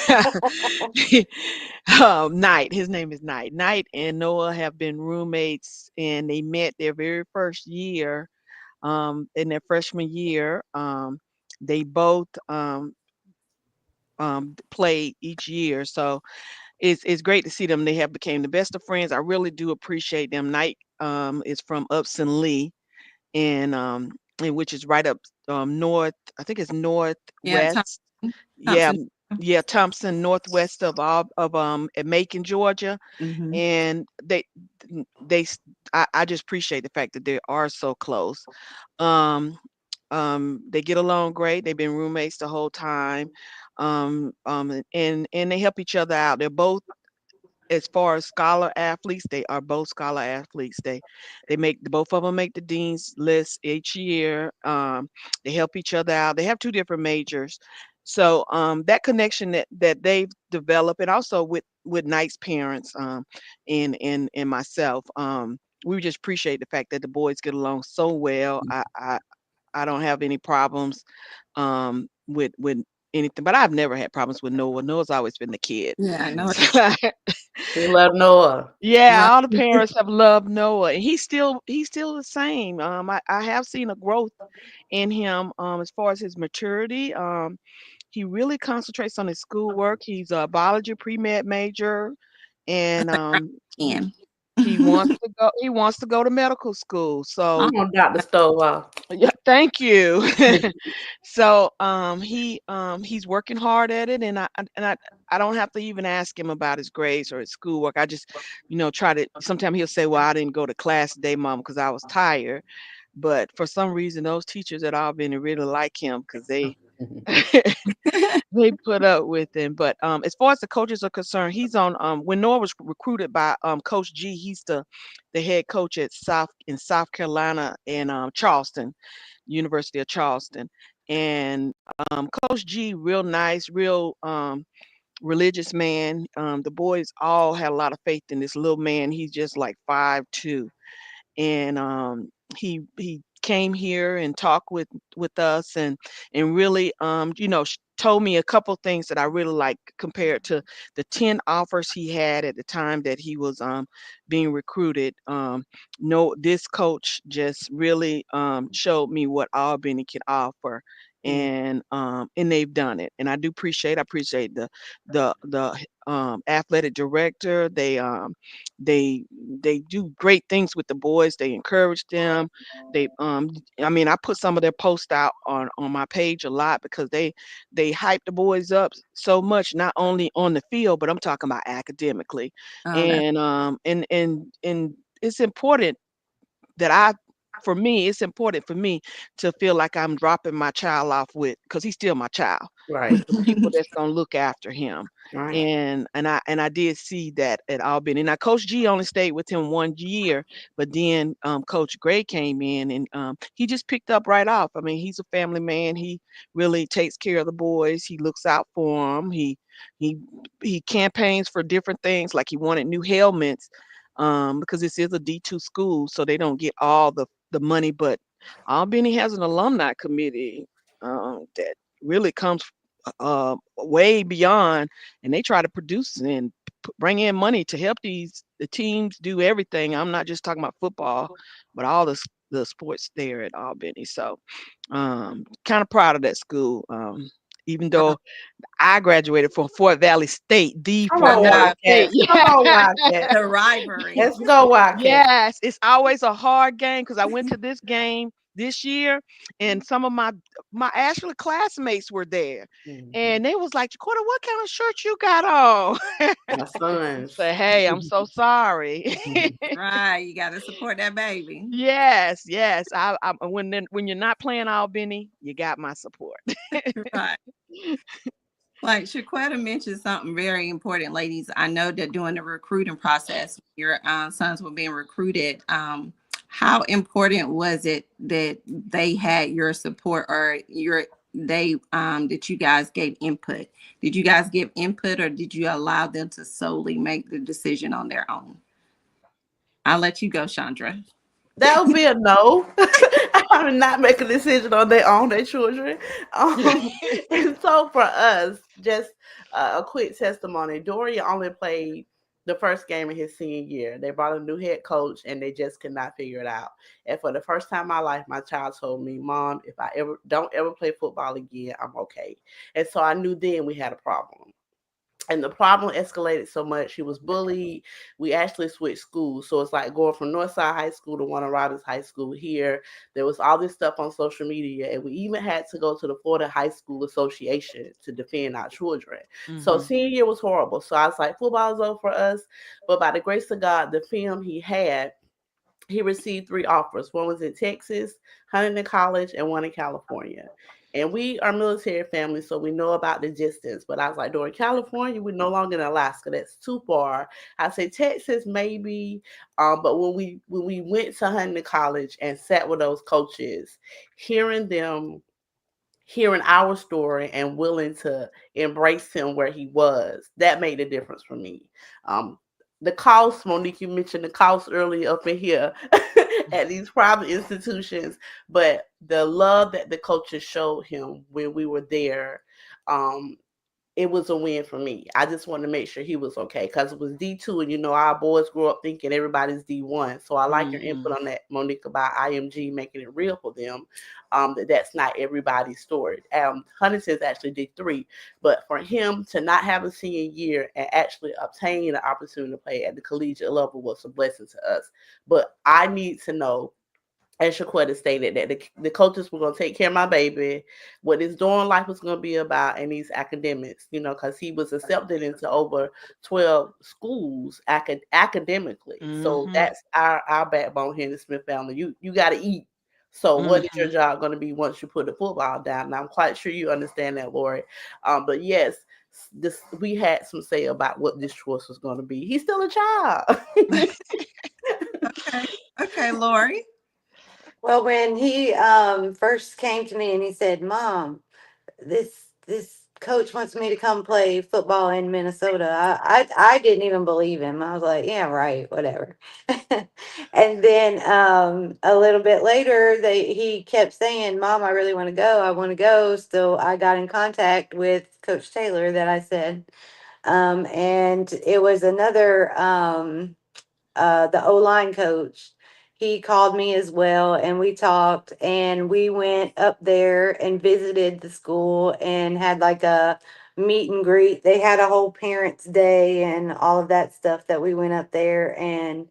Knight, his name is Knight. Knight and Noah have been roommates, and they met their very first year, in their freshman year. They both played each year. So it's great to see them. They have became the best of friends. I really do appreciate them. Knight is from Upson Lee, and which is right up north. I think it's yeah, northwest. Yeah, Thompson. yeah, Thompson, northwest of at Macon, Georgia, Hmm. and I just appreciate the fact that they are so close. Um, they get along great. They've been roommates the whole time, and they help each other out. They're both, as far as scholar athletes, they are both scholar athletes. They make both of them make the dean's list each year. They help each other out. They have two different majors, so that connection that they've developed, and also with Knight's parents, and myself, we just appreciate the fact that the boys get along so well. I don't have any problems with anything, but I've never had problems with Noah. Noah's always been the kid. Yeah, I know. We love Noah. Yeah, Right. all the parents have loved Noah, and he's still the same. I have seen a growth in him, as far as his maturity. He really concentrates on his schoolwork. He's a biology pre-med major, and That's a great 10. He wants to go. He wants to go to medical school. So I'm on Dr. Stovall. yeah, thank you. So he's working hard at it, and I don't have to even ask him about his grades or his schoolwork. I just, try to. Sometimes he'll say, "Well, I didn't go to class today, Mom, because I was tired." But for some reason, those teachers at Albany really like him because they they put up with him. But as far as the coaches are concerned, he's on. When Noah was recruited by Coach G, he's the head coach at South Carolina and Charleston, University of Charleston. And Coach G, real nice, real religious man. The boys all had a lot of faith in this little man. He's just like 5'2", and he came here and talked with us, and really told me a couple things that I really like compared to the 10 offers he had at the time that he was being recruited. No, this coach just really showed me what Albany can offer, and they've done it, and I appreciate the athletic director. They do great things with the boys. They encourage them. I mean, I put some of their posts out on my page a lot because they hype the boys up so much, not only on the field, but I'm talking about academically. Oh, that's And it's important that for me, it's important for me to feel like I'm dropping my child off with, because he's still my child, Right. with the people that's gonna look after him. Right. And I did see that at Albany. Now Coach G only stayed with him 1 year, but then Coach Gray came in, and he just picked up right off. I mean, he's a family man. He really takes care of the boys. He looks out for them. He he campaigns for different things, like he wanted new helmets, because this is a D2 school, so they don't get all the money. But Albany has an alumni committee that really comes way beyond, and they try to produce and bring in money to help the teams do everything. I'm not just talking about football, but all the sports there at Albany. So kind of proud of that school. Even though I graduated from Fort Valley State, the Come Fort on, Valley State. Wildcats. Come on, Wildcats. the rivalry. Let's go, Wildcats. Yes, it's always a hard game because I went to this game this year, and some of my actual classmates were there, and they was like, "Jaquita, what kind of shirt you got on?" My sons. Say, "Hey, I'm so sorry." Right. You got to support that baby. Yes, yes. When you're not playing Albany, you got my support. Right. Like Shaquetta mentioned something very important, ladies. I know that during the recruiting process, your sons were being recruited. How important was it that they had your support, or that you guys gave input? Did you guys give input, or did you allow them to solely make the decision on their own? I'll let you go, Chandra. That would be a no. I would not make a decision on their children. And so for us, just a quick testimony. Dorian only played the first game of his senior year. They brought a new head coach, and they just could not figure it out. And for the first time in my life, my child told me, "Mom, if I don't ever play football again, I'm okay." And so I knew then we had a problem. And the problem escalated so much. He was bullied. We actually switched schools. So it's like going from Northside High School to Warner Robins High School here. There was all this stuff on social media. And we even had to go to the Florida High School Association to defend our children. So senior year was horrible. So I was like, football is over for us. But by the grace of God, the film he received 3 offers. One was in Texas, Huntington College, and one in California. And we are military family, so we know about the distance. But I was like, during California, we're no longer in Alaska. That's too far. I said Texas, maybe. But when we went to Huntington College and sat with those coaches, hearing our story and willing to embrace him where he was, that made a difference for me. The cost, Monique, you mentioned the cost earlier up in here at these private institutions, but the love that the coaches showed him when we were there, it was a win for me. I just wanted to make sure he was okay because it was D2, and our boys grew up thinking everybody's D1. So I like your input on that, Monique, about IMG making it real for them. That's not everybody's story. Huntington is actually D3, but for him to not have a senior year and actually obtain an opportunity to play at the collegiate level was a blessing to us. But I need to know, as Shaquetta stated, that the coaches were going to take care of my baby, what his dorm life was going to be about, and these academics, because he was accepted into over 12 schools academically. So that's our backbone here in the Smith family. You got to eat. So what is your job going to be once you put the football down? And I'm quite sure you understand that, Lori. But yes, we had some say about what this choice was going to be. He's still a child. Okay. Okay, Lori. Well, when he first came to me and he said, "Mom, this coach wants me to come play football in Minnesota," I didn't even believe him. I was like, "Yeah, right, whatever." And then a little bit later, he kept saying, "Mom, I really want to go. I want to go." So I got in contact with Coach Taylor that I said, and it was another the O line coach. He called me as well, and we talked, and we went up there and visited the school and had like a meet and greet. They had a whole parents' day and all of that stuff that we went up there and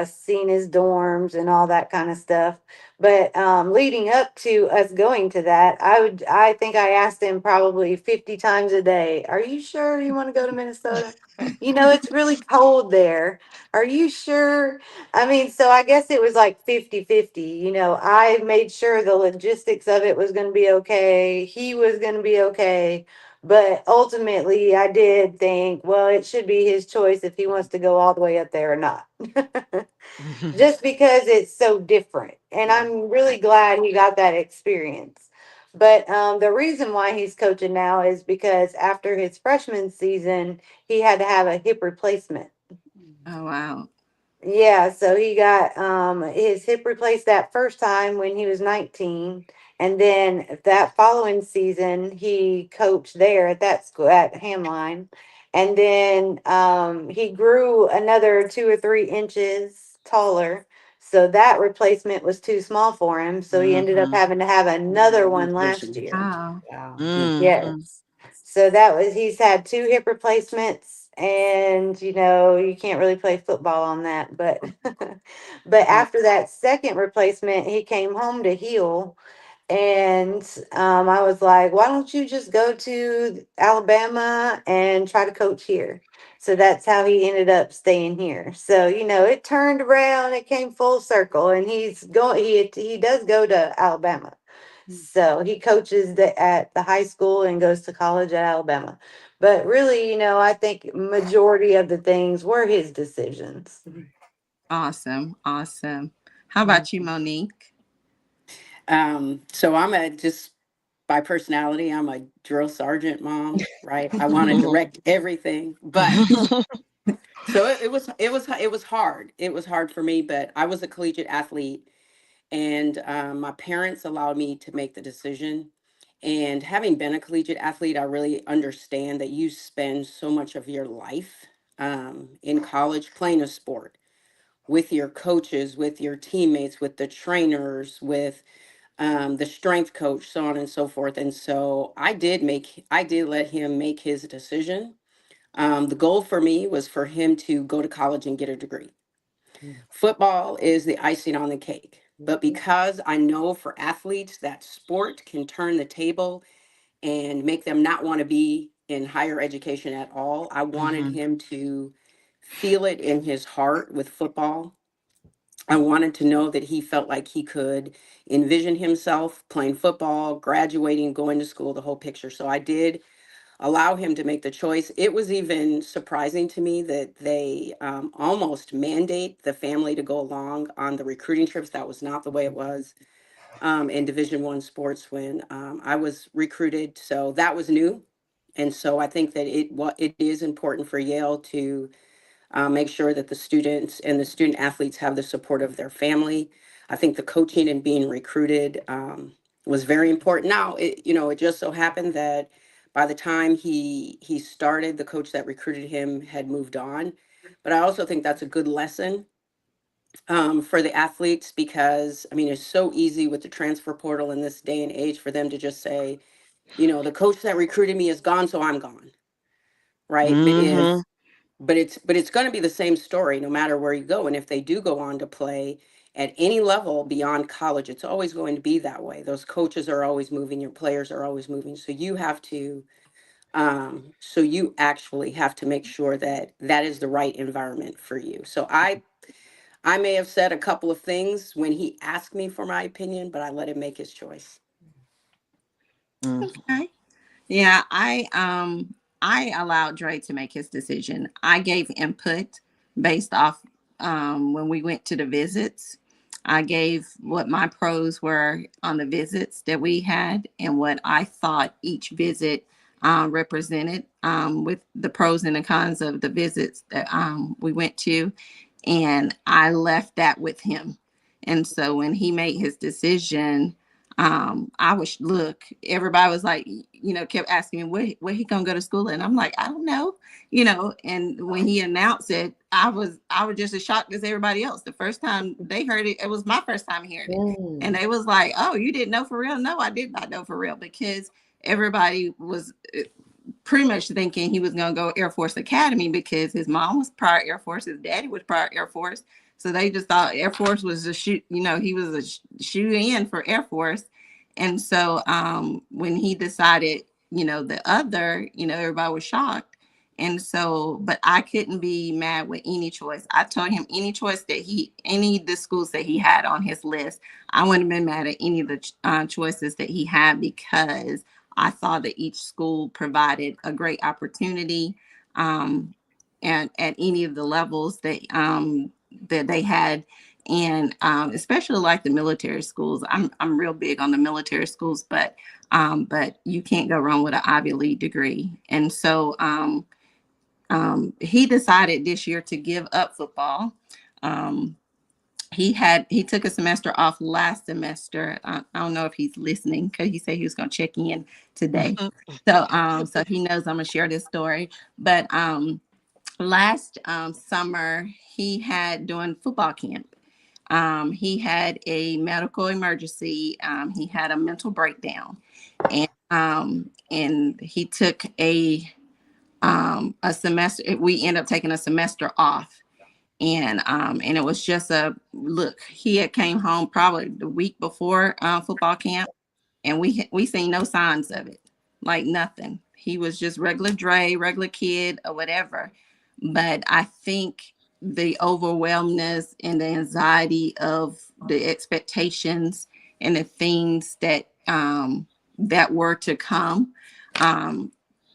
seen his dorms and all that kind of stuff. But leading up to us going to that, I think I asked him probably 50 times a day, "Are you sure you want to go to Minnesota? It's really cold there. Are you sure?" I mean, so I guess it was like 50-50. I made sure the logistics of it was going to be okay. He was going to be okay. But ultimately, I did think, well, it should be his choice if he wants to go all the way up there or not. Just because it's so different. And I'm really glad he got that experience. But the reason why he's coaching now is because after his freshman season, he had to have a hip replacement. Oh, wow. Yeah, so he got his hip replaced that first time when he was 19, and then that following season he coached there at that school at Hamline, and then he grew another 2 or 3 inches taller, so that replacement was too small for him, so he ended up having to have another one last year. Wow. Wow. Yes. So he's had 2 hip replacements, and you can't really play football on that, but but after that second replacement, he came home to heal. And I was like, "Why don't you just go to Alabama and try to coach here?" So that's how he ended up staying here. So it turned around, it came full circle, and he does go to Alabama. So he coaches at the high school and goes to college at Alabama. But really, I think majority of the things were his decisions. Awesome. Awesome. How about you, Monique? So I'm just by personality, I'm a drill sergeant mom, right? I want to direct everything, but so it was hard. It was hard for me, but I was a collegiate athlete, and my parents allowed me to make the decision. And having been a collegiate athlete, I really understand that you spend so much of your life in college playing a sport with your coaches, with your teammates, with the trainers, with the strength coach, so on and so forth. And so I did let him make his decision. The goal for me was for him to go to college and get a degree. Football is the icing on the cake. But because I know for athletes that sport can turn the table and make them not want to be in higher education at all, I wanted him to feel it in his heart with football. I wanted to know that he felt like he could envision himself playing football, graduating, going to school, the whole picture. So I did allow him to make the choice. It was even surprising to me that they almost mandate the family to go along on the recruiting trips. That was not the way it was in Division I sports when I was recruited. So that was new. And so I think that it is important for Yale to make sure that the students and the student athletes have the support of their family. I think the coaching and being recruited was very important. Now, it just so happened that By the time he started, the coach that recruited him had moved on. But I also think that's a good lesson for the athletes, because I mean it's so easy with the transfer portal in this day and age for them to just say, the coach that recruited me is gone, so I'm gone, right? Mm-hmm. But it's going to be the same story no matter where you go. And if they do go on to play at any level beyond college, it's always going to be that way. Those coaches are always moving, your players are always moving. So you actually have to make sure that that is the right environment for you. So I may have said a couple of things when he asked me for my opinion, but I let him make his choice. Okay. Yeah, I allowed Dre to make his decision. I gave input based off when we went to the visits. I gave what my pros were on the visits that we had and what I thought each visit represented, with the pros and the cons of the visits that we went to. And I left that with him. And so when he made his decision, I was look, everybody was like, kept asking me where he gonna go to school, and I'm like, I don't know, and when he announced it, I was just as shocked as everybody else. The first time they heard it, it was my first time hearing it, and they was like, oh, you didn't know for real? No, I did not know for real, because everybody was pretty much thinking he was going to go Air Force Academy because his mom was prior Air Force, his daddy was prior Air Force. So they just thought Air Force was a shoot, he was a shoe in for Air Force. And so when he decided, the other, everybody was shocked. And so, but I couldn't be mad with any choice. I told him any choice any of the schools that he had on his list, I wouldn't have been mad at any of the choices that he had, because I saw that each school provided a great opportunity, and at any of the levels that they had, and especially like the military schools. I'm real big on the military schools, but you can't go wrong with an Ivy League degree. And so he decided this year to give up football. He took a semester off last semester. I don't know if he's listening, because he said he was going to check in today. So he knows I'm gonna share this story. But last summer he had doing football camp. He had a medical emergency. He had a mental breakdown, and he took a semester. We ended up taking a semester off, and it was just a look. He had came home probably the week before football camp, and we seen no signs of it, like nothing. He was just regular Dre, regular kid or whatever. But I think the overwhelmness and the anxiety of the expectations and the things that were to come,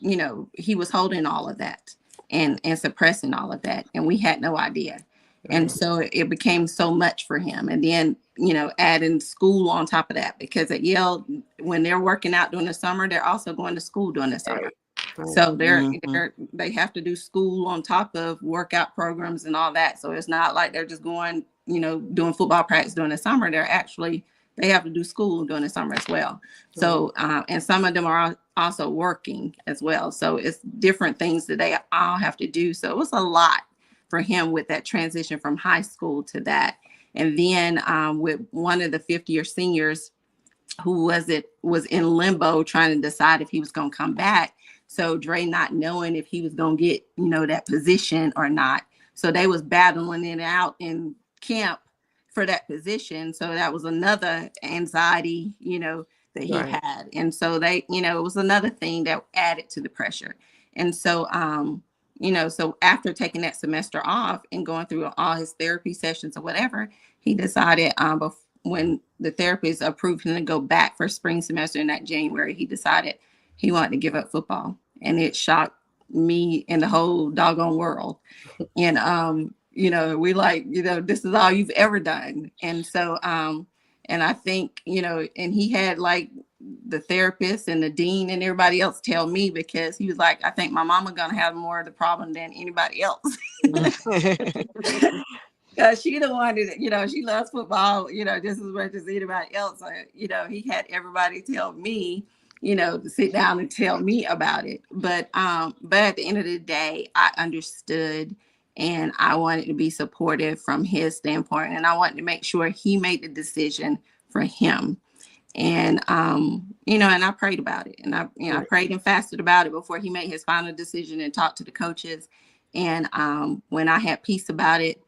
he was holding all of that and suppressing all of that, and we had no idea. And so it became so much for him. And then, adding school on top of that, because at Yale, when they're working out during the summer, they're also going to school during the summer. So they have to do school on top of workout programs and all that. So it's not like they're just going, doing football practice during the summer. They have to do school during the summer as well. So, and some of them are also working as well. So it's different things that they all have to do. So it was a lot for him with that transition from high school to that. And then with one of the fifth-year seniors who was in limbo trying to decide if he was going to come back. So Dre not knowing if he was going to get, that position or not. So they was battling it out in camp for that position. So that was another anxiety, that he had. And so it was another thing that added to the pressure. And so, so after taking that semester off and going through all his therapy sessions or whatever, he decided when the therapist approved him to go back for spring semester in that January, he decided he wanted to give up football. And it shocked me and the whole doggone world. And, we like, this is all you've ever done. And so, and I think, and he had like the therapist and the dean and everybody else tell me, because he was like, I think my mama gonna have more of the problem than anybody else. Because she the one that, she loves football, just as much as anybody else. He had everybody tell me to sit down and tell me about it. But at the end of the day, I understood, and I wanted to be supportive from his standpoint, and I wanted to make sure he made the decision for him. And and I prayed about it, and I prayed and fasted about it before he made his final decision and talked to the coaches. And when I had peace about it,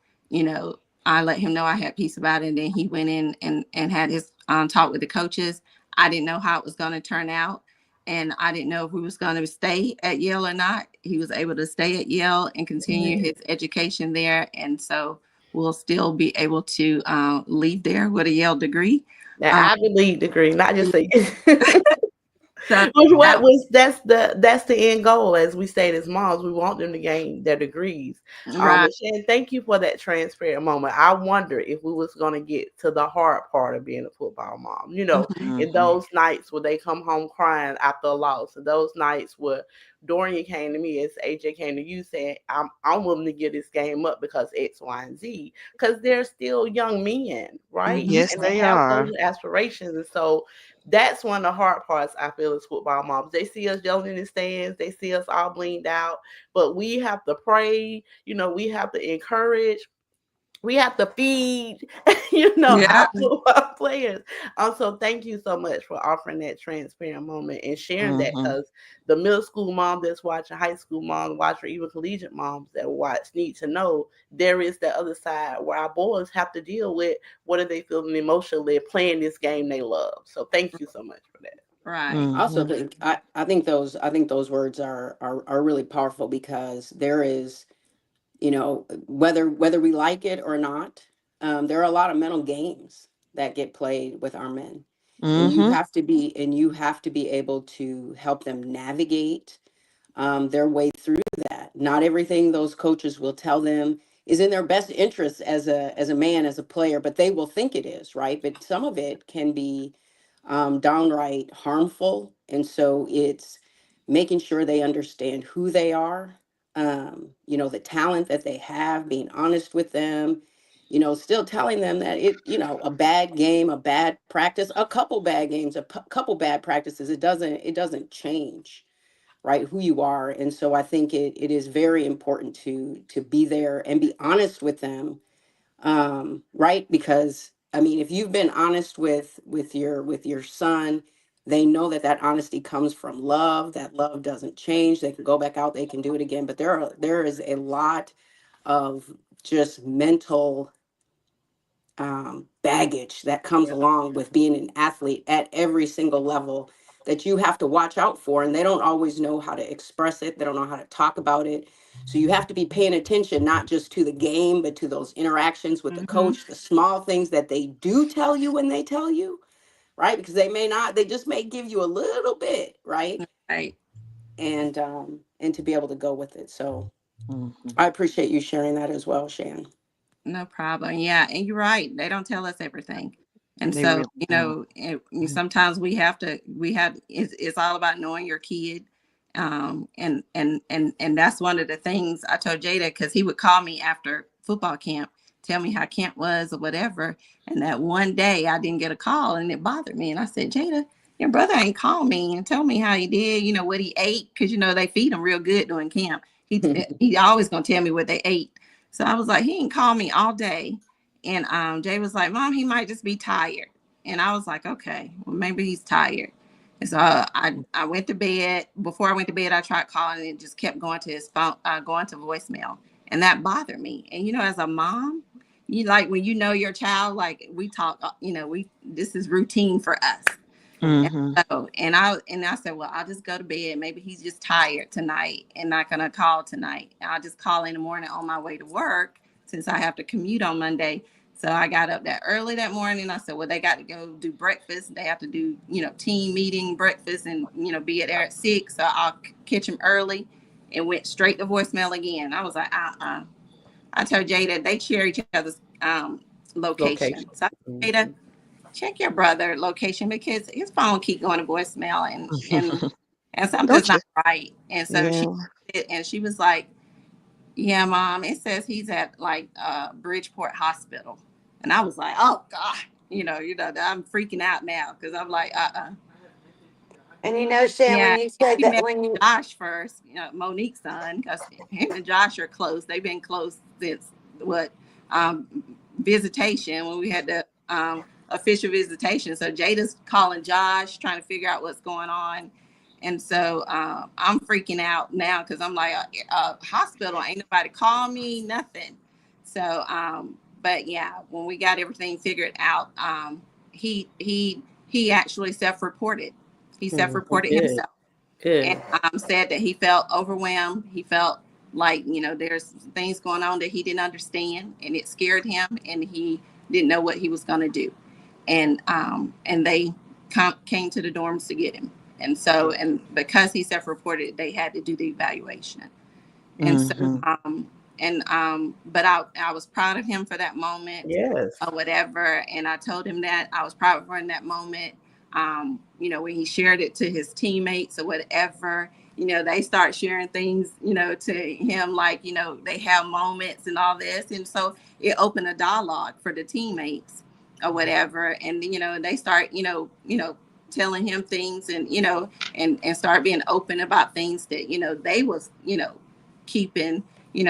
I let him know I had peace about it. And then he went in and had his talk with the coaches. I didn't know how it was going to turn out, and I didn't know if we was going to stay at Yale or not. He was able to stay at Yale and continue his education there, and so we'll still be able to leave there with a Yale degree. That Ivy League degree, not just a So that's the end goal, as we state as moms. We want them to gain their degrees. right. Shan, thank you for that transparent moment. I wonder if we was gonna get to the hard part of being a football mom. In those nights where they come home crying after a loss, and those nights where Dorian came to me, as AJ came to you, saying, I'm willing to give this game up because X, Y, and Z. Because they're still young men, right? Yes, And they they have are. those aspirations. And so that's one of the hard parts, I feel, as football moms. They see us yelling in the stands, they see us all bleeding out, but we have to pray, we have to encourage, we have to feed, Yeah. our football players. So thank you so much for offering that transparent moment and sharing that, because the middle school mom that's watching, high school mom watch, or even collegiate moms that watch need to know there is that other side where our boys have to deal with what are they feeling emotionally playing this game they love. So thank you so much for that. Right. I also think I think those words are really powerful, because there is, whether we like it or not, there are a lot of mental games that get played with our men, and you have to be able to help them navigate their way through that. Not everything those coaches will tell them is in their best interest as a man, as a player, but they will think it is, right? But some of it can be downright harmful, and so it's making sure they understand who they are, the talent that they have, being honest with them, still telling them that a bad game, a bad practice, a couple bad games, couple bad practices, it doesn't change, right, who you are. And so I think it is very important to be there and be honest with them, right, because I mean, if you've been honest with your son, they know that that honesty comes from love. That love doesn't change. They can go back out, they can do it again. But there is a lot of just mental baggage that comes along with being an athlete at every single level, that you have to watch out for. And they don't always know how to express it, they don't know how to talk about it. So you have to be paying attention, not just to the game, but to those interactions with the Mm-hmm. coach, the small things that they do tell you when they tell you, right? Because they may not, they just may give you a little bit, right? Right. And to be able to go with it. So I appreciate you sharing that as well, Shan. No problem. Yeah, and you're right. They don't tell us everything, and They so really don't. sometimes it's all about knowing your kid, and that's one of the things I told Jada, because he would call me after football camp, tell me how camp was or whatever, and that one day I didn't get a call and it bothered me, and I said, Jada, your brother ain't called me and tell me how he did, what he ate, because they feed him real good during camp. He always gonna tell me what they ate. So I was like, he didn't call me all day. And Jay was like, Mom, he might just be tired. And I was like, okay, well, maybe he's tired. And so I went to bed. Before I went to bed, I tried calling, and it just kept going to his phone, going to voicemail. And that bothered me. And, as a mom, you like when your child, like we talk, this is routine for us. And Mm-hmm. so, and I said, well, I'll just go to bed. Maybe he's just tired tonight and not gonna call tonight. And I'll just call in the morning on my way to work, since I have to commute on Monday. So I got up that early that morning. I said, well, they got to go do breakfast. They have to do, team meeting breakfast, and, be there at 6. So I'll catch them early, and went straight to voicemail again. I was like, I told Jada they share each other's location. Location. So Jada, check your brother location, because his phone keep going to voicemail, and something's Don't you? not right. And so Yeah. she was like, yeah, Mom, it says he's at like Bridgeport Hospital. And I was like, oh God, I'm freaking out now, because I'm like, And you know, Shan, when Yeah, you said he that, met when you Josh first, Monique's son, because him and Josh are close. They've been close since what um, visitation when we had the official visitation. So Jada's calling Josh, trying to figure out what's going on, and so I'm freaking out now because I'm like, hospital, ain't nobody call me, nothing. So, but yeah, when we got everything figured out, he actually self-reported. He self-reported Good. himself and Good. said that he felt overwhelmed. He felt like, there's things going on that he didn't understand and it scared him and he didn't know what he was going to do. And they came to the dorms to get him. And so, and because he self-reported, they had to do the evaluation. And so, Mm-hmm. but I was proud of him for that moment Yes. or whatever. And I told him that I was proud of him in that moment. When he shared it to his teammates or whatever, they start sharing things, to him, like, they have moments and all this. And so it opened a dialogue for the teammates or whatever. And, they start, telling him things and, and start being open about things that, they was, keeping,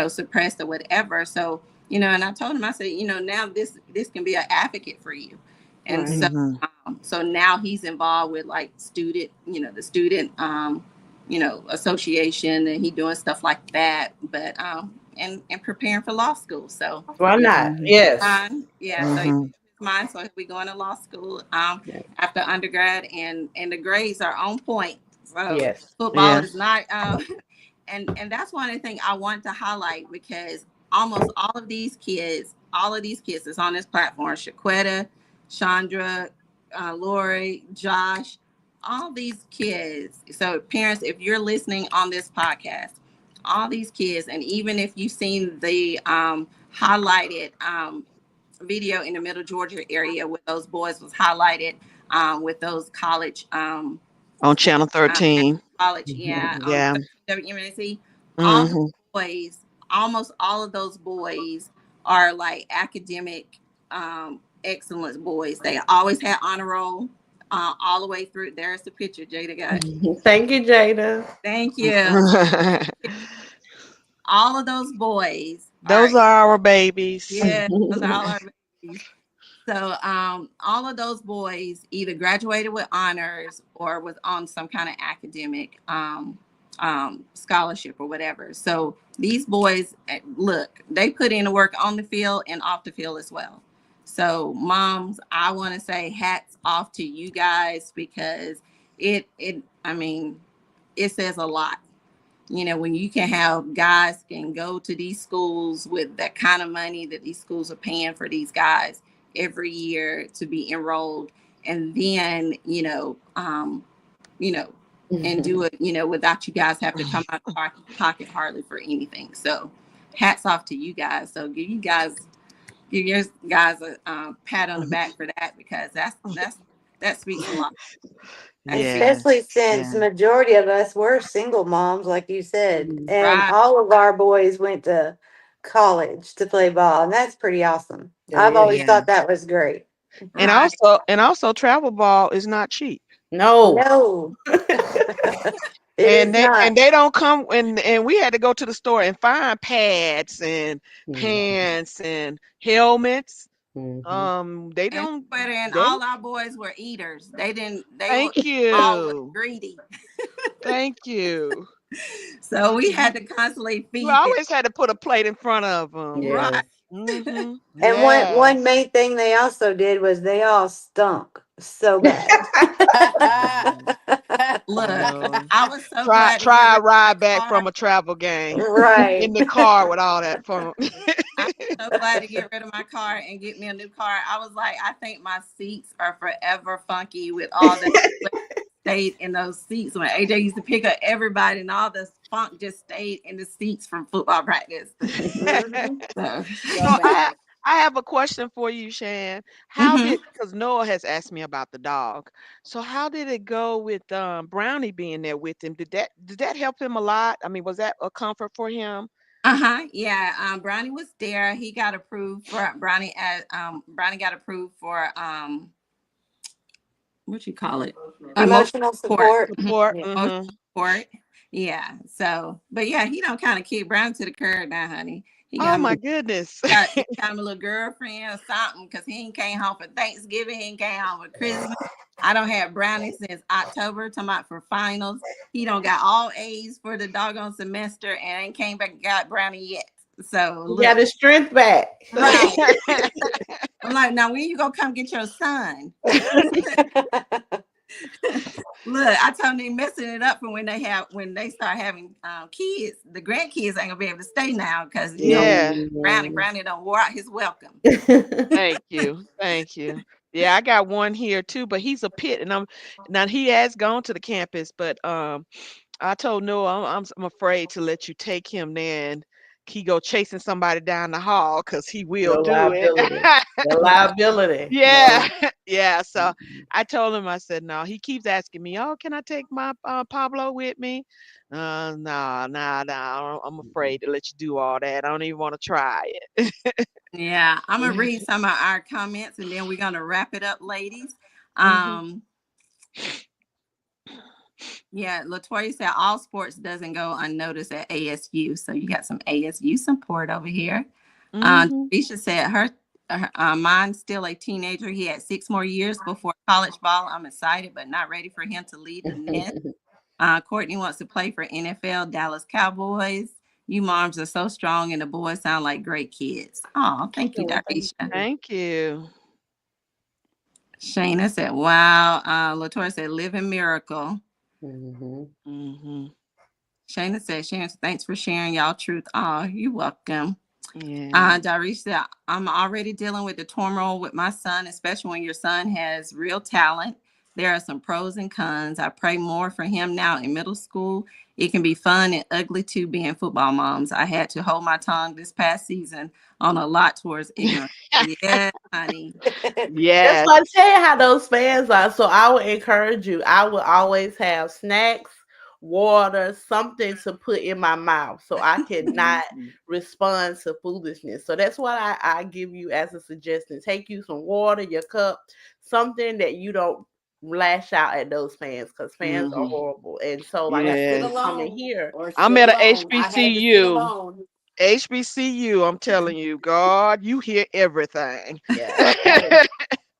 suppressed or whatever. So, and I told him, I said, now this can be an advocate for you. And Right. so, Mm-hmm. so now he's involved with like student, the student, association, and he doing stuff like that, but, and preparing for law school. So Why not? Yes. yeah, so Mm-hmm. mine, so he'll be going to law school, Yeah. after undergrad, and the grades are on point. So Yes. football Yeah. is not, and that's one of the things I want to highlight because almost all of these kids that's on this platform, Shaquetta, Chandra, Lori, Josh, all these kids. So parents, if you're listening on this podcast, all these kids, and even if you've seen the highlighted video in the Middle Georgia area where those boys was highlighted, with those college, On Channel uh, 13. college, yeah, on Yeah. WMNC, all those Mm-hmm. boys, almost all of those boys are like academic, excellence boys. They always had honor roll, all the way through. There's the picture Jada got. Thank you, Jada. Thank you. All of those boys are, Those are our babies. yeah, those are all our babies. So all of those boys either graduated with honors or was on some kind of academic, scholarship or whatever. So these boys, look, they put in the work on the field and off the field as well. So moms, I want to say hats off to you guys because I mean, it says a lot. When you can have guys can go to these schools with that kind of money that these schools are paying for these guys every year to be enrolled, and then, you know, and do it, without you guys have to come out of pocket hardly for anything. So hats off to you guys. So give your guys a, pat on the back for that because that speaks a lot. That speaks Yes. especially since Yeah. majority of us were single moms, like you said, and right. all of our boys went to college to play ball, and that's pretty awesome. I've It is. always Yeah. thought that was great. Right. And also travel ball is not cheap. No. No, it And is not. they don't come and we had to go to the store and find pads and pants and helmets. Mm-hmm. They And don't Sweater and they all our boys were eaters. They were thank all was you. greedy. Thank you. So we had to constantly You feed them. always had to put a plate in front of them. Right. Yes. Mm-hmm. And one Yes. main thing they also did was they all stunk so bad. I Look, know. I was so Try glad to get try a rid of my ride back car. from a travel game Right. in the car with all that from I was so glad to get rid of my car and get me a new car. I was like, I think my seats are forever funky with all that sweat stayed in those seats. When AJ used to pick up everybody and all the funk just stayed in the seats from football practice. Mhm. So, So So bad. I have a question for you, Shan. How mhm. did because Noah has asked me about the dog. So how did it go with Brownie being there with him? Did that help him a lot? I mean, was that a comfort for him? Uh-huh. Yeah. Brownie was there. He got approved for Brownie got approved for what you call it? Emotional Support. support. Support. Yeah. Emotional support. Yeah. So, but yeah, he don't kind of kick Brown to the curb now, honey. He Oh got my goodness. he got him a little girlfriend or something because he ain't came home for Thanksgiving. He ain't came home for Christmas. I don't have Brownie since October, talking about for finals. He don't got all A's for the doggone semester and ain't came back and got Brownie yet. So He look, got his strength back. right. I'm like, now when you gonna come get your son? Look, I told them messing it up for when they start having kids. The grandkids ain't gonna be able to stay now because Yeah. Brownie don't wore out his welcome. Thank you. Thank you. Yeah, I got one here too, but he's a pit, and now he has gone to the campus, but I told Noah I'm afraid to let you take him there and he go chasing somebody down the hall because he will Your do it. liability. Your liability. Yeah, yeah. So I told him, I said, no. He keeps asking me, oh, can I take my Pablo with me? No, no. I'm afraid to let you do all that. I don't even want to try it. Yeah, I'm gonna read some of our comments and then we're gonna wrap it up, ladies. Mhm. Yeah, Latoya said all sports doesn't go unnoticed at ASU, so you got some ASU support over here. Mhm. Isha said her mine's still a teenager. He had 6 more years before college ball. I'm excited, but not ready for him to lead the nest. Courtney wants to play for NFL, Dallas Cowboys. You moms are so strong, and the boys sound like great kids. Oh, thank you, Oh, thank Darisha. Thank you. Shayna said, wow. Latoya said, living miracle. Mhm. Shayna said, Sharon, thanks for sharing y'all truth. Oh, you're welcome. Yeah. Darisha said, I'm already dealing with the turmoil with my son, especially when your son has real talent. There are some pros and cons. I pray more for him now in middle school. It can be fun and ugly too being football moms. I had to hold my tongue this past season on a lot towards ignorance. Yeah, honey. That's Yes. what I tell you how those fans are. So I would encourage you. I would always have snacks, water, something to put in my mouth so I cannot respond to foolishness. So that's what I give you as a suggestion. Take you some water, your cup, something that you don't lash out at those fans because fans are Mhm. horrible. And so, like I Sit said, Yes. you come in alone here. or I'm sit at a alone. I had to sit HBCU. alone. HBCU, I'm telling you, God, you hear everything. Yeah. Hey,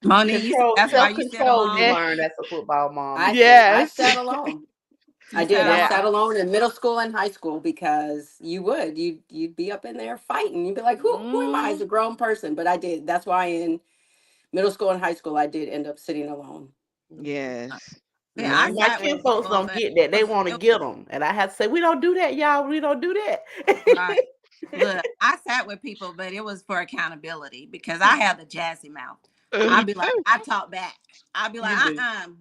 Monique, you said that's why you sit self-control you alone. learn as a football mom. I Yes. sat alone. You I did. sat I alone. Yeah. sat alone in middle school and high school because you'd be up in there fighting. You'd be like, who am I as a Mm, grown person? But I did. That's why in middle school and high school I did end up sitting alone. yes. See, I And my sat Mhm. with kin folks people, don't but get that. They want to it get them. And I have to say, we don't do that, y'all. We don't do that. was right. Look, I sat with people, but it was for accountability because I have the jazzy mouth. I'd be like, I talk back. I'd be like, You do.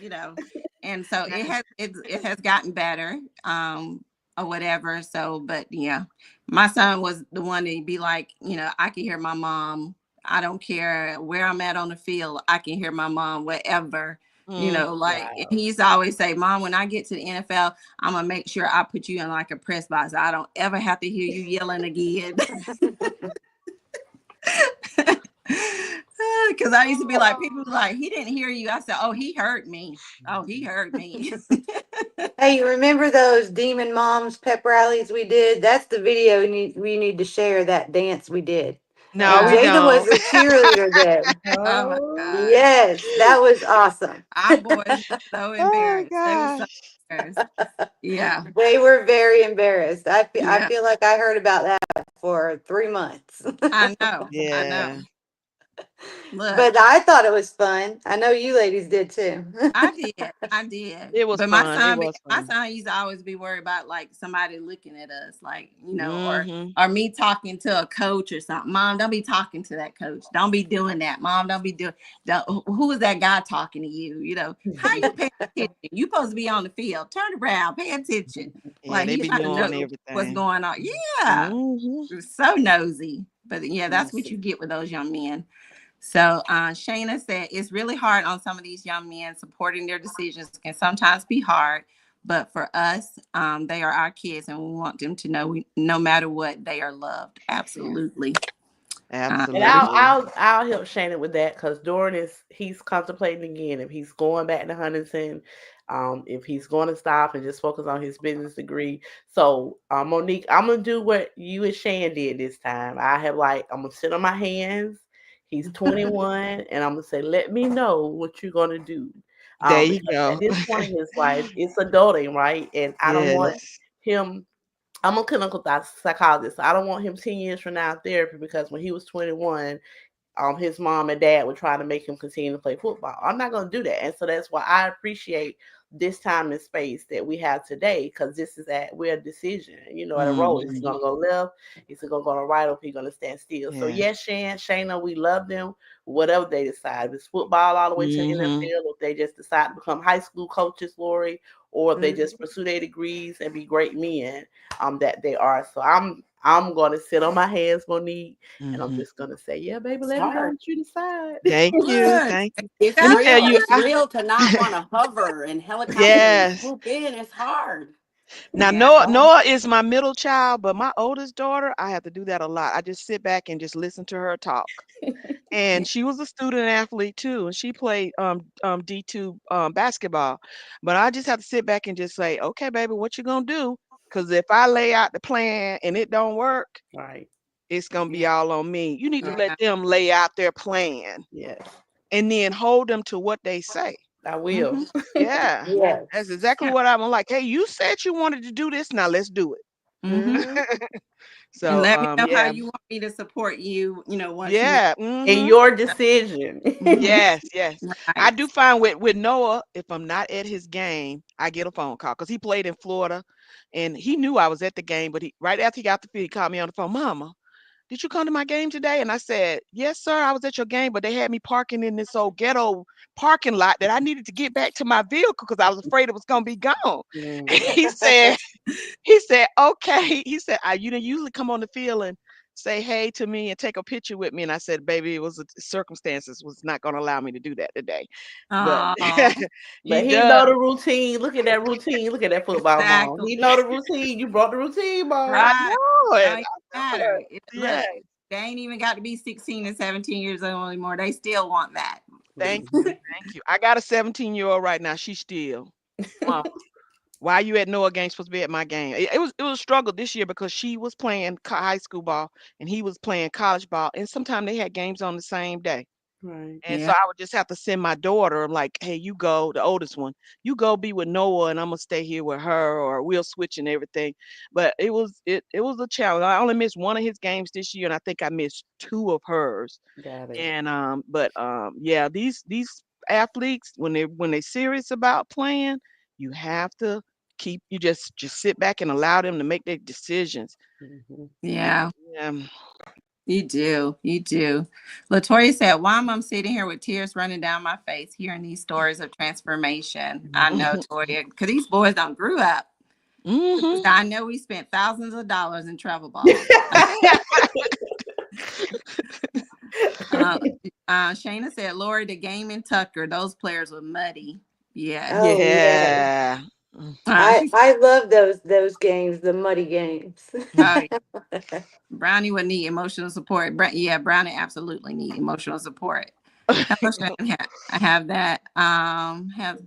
you know. And so it has gotten better, or whatever. So, but yeah, my son was the one to be like, I can hear my mom. I don't care where I'm at on the field. I can hear my mom, whatever. Mm. Like Wow. he used to always say, Mom, when I get to the NFL, I'm gonna make sure I put you in like a press box. I don't ever have to hear you yelling again. Because I used to be like, people like, he didn't hear you. I said, oh, he heard me. Oh, he heard me. Hey, you remember those Demon Moms pep rallies we did? That's the video we need to share, that dance we did. No, And we Wow. Jada was don't. the cheerleader then. Oh my Oh, God. Yes, that was awesome. Our boys were so Oh embarrassed. They were so gosh. embarrassed. Yeah. They were very embarrassed. I Yeah. feel like I heard about that for 3 months. I know. I know. Yeah. Look, But I thought it was fun. I know you ladies did too. I did. I did. It was But my fun. It son, was my fun. son used to always be worried about like somebody looking at us, like, Mhm. or me talking to a coach or something. Mom, don't be talking to that coach. Don't be doing that. Mom, don't be doing. Who is that guy talking to you? How you pay attention? You supposed to be on the field. Turn around, pay attention. Yeah, Like they he's be trying to knowing know what's everything. going on. Yeah, Mhm. so nosy. But yeah, that's what Messy. you get with those young men. So Shayna said it's really hard on some of these young men. Supporting their decisions can sometimes be hard, but for us, they are our kids, and we want them to know no matter what, they are loved. Yeah. Absolutely. And Absolutely. I'll help Shannon with that because Doran he's contemplating again if he's going back to Huntington, if he's going to stop and just focus on his business degree. So Monique, I'm gonna do what you and Shan did this time. I'm gonna sit on my hands. He's 21, and I'm gonna say, let me know what you're gonna do. There you Because at go. this point in his life, it's adulting, right? And I don't want Yes. him. I'm a clinical psychologist. So I don't want him 10 years from now in therapy because when he was 21, his mom and dad would try to make him continue to play football. I'm not going to do that. And so that's why I appreciate this time and space that we have today because we're a decision, at a road. Is he Mhm. going to go left? Is he going to go right? Or is he going to stand still? So Yeah. yes, Shayna, we love them. Whatever they decide, if it's football all the way to the Mhm. NFL, if they just decide to become high school coaches, Lori, or if they Mhm. just pursue their degrees and be great men, that they are. So I'm gonna sit on my hands, Monique, and I'm Mhm. just gonna say, yeah, baby, It's let it go. hard. Let you decide. Thank you. Good. Thank you. It's Let me tell real. you, It's real to not want to hover and helicopter and yes. swoop in. It's hard. Now Yeah. Noah is my middle child, but my oldest daughter, I have to do that a lot. I just sit back and just listen to her talk. And she was a student athlete too, and she played D2 basketball. But I just have to sit back and just say, okay, baby, what you gonna do? Because if I lay out the plan and it don't work, Right. it's gonna be Yeah. all on me. You need to let Yeah. them lay out their plan Yes, and then hold them to what they say. I will. Mm-hmm. Yeah, that's Yes. exactly Yeah. what I'm like. Hey, you said you wanted to do this, now let's do it. Mm-hmm. Mhm. And So let me know how yeah, you want me to support you. Once you make. yeah, In mm-hmm. your decision. Mhm. Yes, yes. I Right. do find with Noah, if I'm not at his game, I get a phone call because he played in Florida, and he knew I was at the game. But right after he got the field, he called me on the phone. Mama, did you come to my game today? And I said, yes, sir. I was at your game, but they had me parking in this old ghetto parking lot that I needed to get back to my vehicle because I was afraid it was gonna be gone. And Mm, he said, okay. He said, you didn't usually come on the field and say hey to me and take a picture with me. And I said, baby, it was circumstances was not going to allow me to do that today. But Oh, he but he does. know the routine. Look at that routine. Look at that football mom. exactly. He know the routine. You brought the routine, mom. I Right. know Don't it. even I know matter. it. Look, Yeah. they ain't even got to be 16 and 17 years old anymore. They still want that. Thank you. Mhm. Thank you. I got a 17-year-old right now. She's still, Mom, why you at Noah game supposed to be at my game? It was a struggle this year because she was playing high school ball and he was playing college ball, and sometimes they had games on the same day. Right. And so Yeah. I would just have to send my daughter. I'm like, hey, you go, the oldest one, you go be with Noah, and I'm gonna stay here with her, or we'll switch and everything. But it was a challenge. I only missed one of his games this year, and I think I missed two of hers. Got it. And but yeah, these athletes when they serious about playing, you have to you just sit back and allow them to make their decisions. Mhm. And Yeah. yeah, You do. You do. Latoya said, why am I sitting here with tears running down my face hearing these stories of transformation? I know, Toya, because these boys don't grew up. hmm I know we spent thousands of dollars in travel balls. Uh, Shayna said, Lori, the game in Tucker, those players were muddy. Yes. Oh yeah. yeah. She said, I love those games, the muddy games. oh, yeah. Brownie would need emotional support. Yeah, Brownie absolutely need emotional support. Hello, Shane. I have that. Have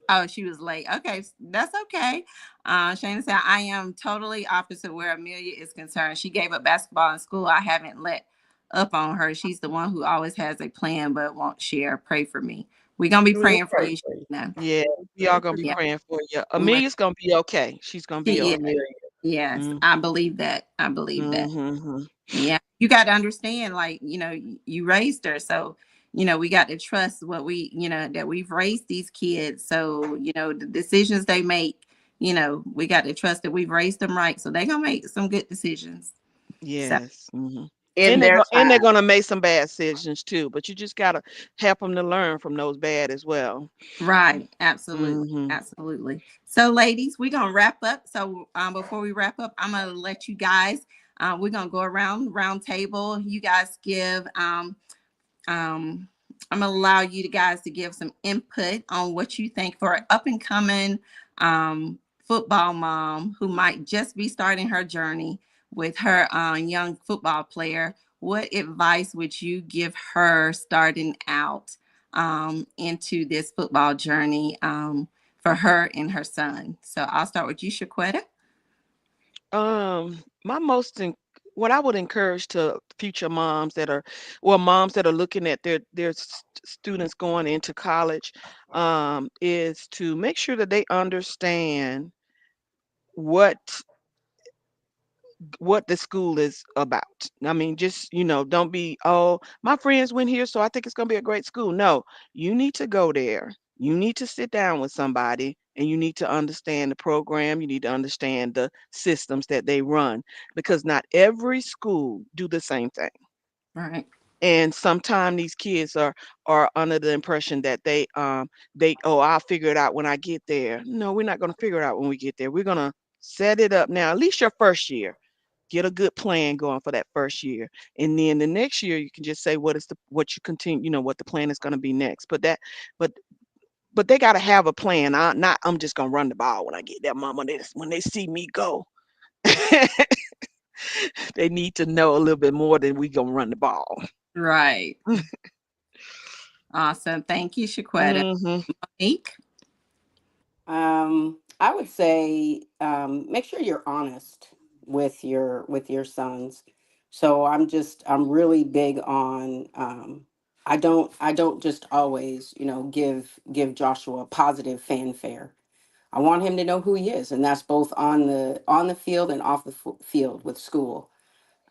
Oh, she was late. Okay, that's okay. Shayna said, I am totally opposite where Amelia is concerned. She gave up basketball in school. I haven't let up on her. She's the one who always has a plan but won't share. Pray for me. We're gonna be We'll praying for pray you, for you. Shayna. Yeah, we all gonna be Yeah. praying for you. Right. Amelia's gonna be okay. She's gonna be She For is. okay. Amelia. Yes, Mm-hmm. I believe that. I believe that. Mm-hmm. Yeah, you got to understand, like, you raised her. So, we got to trust that we've raised these kids. So, the decisions they make, we got to trust that we've raised them right. So they're going to make some good decisions. So, Yes. Hmm. In And their they're time. gonna make some bad decisions too. But you just gotta help them to learn from those bad as well. right. Absolutely. Hmm. Absolutely. So, ladies, we're going to wrap up. So, before we wrap up, I'm going to let you guys, we're going to go around round table. You guys give, Um, I'm gonna allow you guys to give some input on what you think for an up and coming football mom who might just be starting her journey with her young football player. what advice would you give her starting out into this football journey for her and her son? So I'll start with you, Shaquetta. My what I would encourage to future moms that are, well, moms that are looking at their students going into college, is to make sure that they understand what the school is about. I mean, just, don't be, oh, my friends went here, so I think it's going to be a great school. No, you need to go there. You need to sit down with somebody and you need to understand the program. You need to understand the systems that they run because not every school do the same thing. Right. And sometimes these kids are under the impression that oh, I'll figure it out when I get there. No, we're not going to figure it out when we get there. We're going to set it up now, at least your first year. Get a good plan going for that first year, and then the next year you can just say what you continue, what the plan is going to be next. But but they got to have a plan. I'm just going to run the ball when I get there, mama. When they see me go, they need to know a little bit more than we going to run the ball. Right. Awesome. Thank you, Shaquetta. Hmm. Monique? I would say make sure you're honest with your sons. So I'm really big on I don't just always give Joshua positive fanfare. I want him to know who he is, and that's both on the field and off the field with school.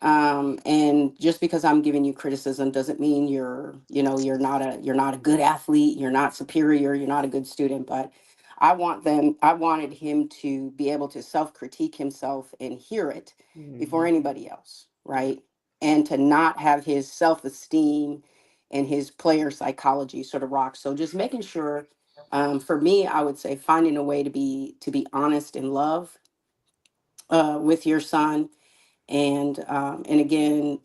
And just because I'm giving you criticism doesn't mean you're not a good athlete, you're not superior, you're not a good student. But I wanted him to be able to self-critique himself and hear it before Mhm. anybody else, right? And to not have his self-esteem and his player psychology sort of rock. So just making sure, for me, I would say finding a way to be honest in love with your son, and again,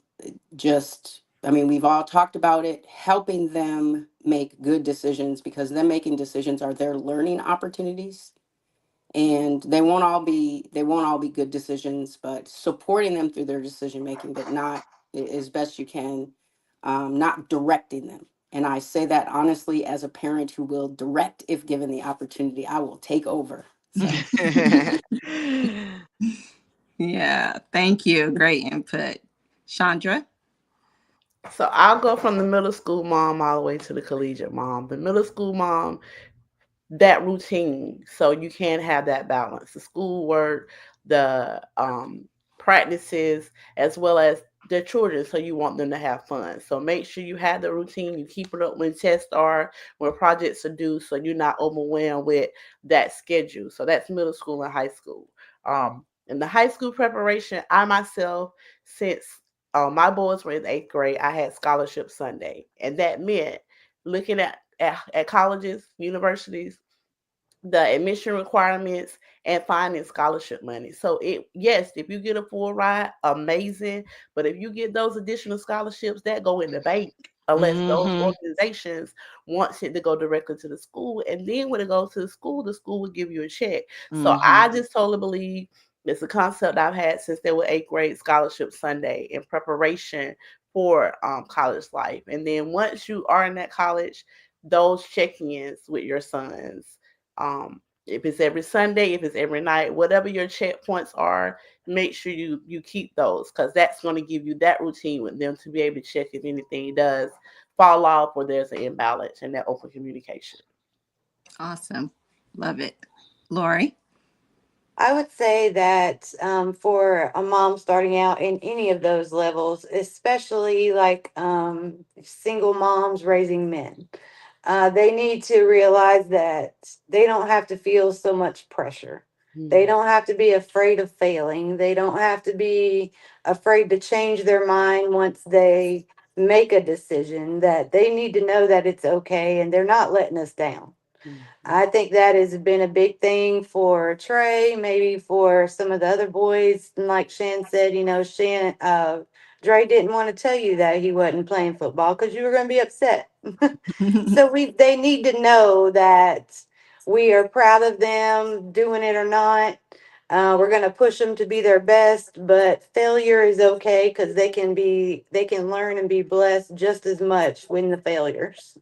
just I mean, we've all talked about it, helping them make good decisions, because them making decisions are their learning opportunities, and they won't all be good decisions, but supporting them through their decision making, but not as best you can, not directing them. And I say that honestly, as a parent who will direct if given the opportunity. I will take over. So Yeah. Thank you. Great input. Chandra? So I'll go from the middle school mom all the way to the collegiate mom. The middle school mom, that routine, so you can have that balance, the schoolwork, the practices, as well as their children, so you want them to have fun. So make sure you have the routine, you keep it up when tests are, when projects are due, so you're not overwhelmed with that schedule. So that's middle school and high school. In the high school preparation, I myself, since my boys were in eighth grade, I had scholarship Sunday, and that meant looking at colleges, universities, the admission requirements, and finding scholarship money. So yes, if you get a full ride, amazing. But if you get those additional scholarships, that go in the bank. Unless those Hmm. organizations wants it to go directly to the school, and then when it goes to the school will give you a check. So Hmm. I just totally believe it's a concept I've had since they were eighth grade, scholarship Sunday, in preparation for college life. And then once you are in that college, those check-ins with your sons, if it's every Sunday, if it's every night, whatever your checkpoints are, make sure you keep those, because that's going to give you that routine with them to be able to check if anything does fall off or there's an imbalance in that open communication. Awesome. Love it. Lori? I would say that for a mom starting out in any of those levels, especially like single moms raising men, they need to realize that they don't have to feel so much pressure. They Mm, don't have to be afraid of failing. They don't have to be afraid to change their mind once they make a decision, that they need to know that it's okay and they're not letting us down. mm, I think that has been a big thing for Trey, maybe for some of the other boys. And like Shan said, Dre didn't want to tell you that he wasn't playing football because you were going to be upset. So they need to know that we are proud of them doing it or not. We're going to push them to be their best, but failure is okay because they can learn and be blessed just as much when the failures.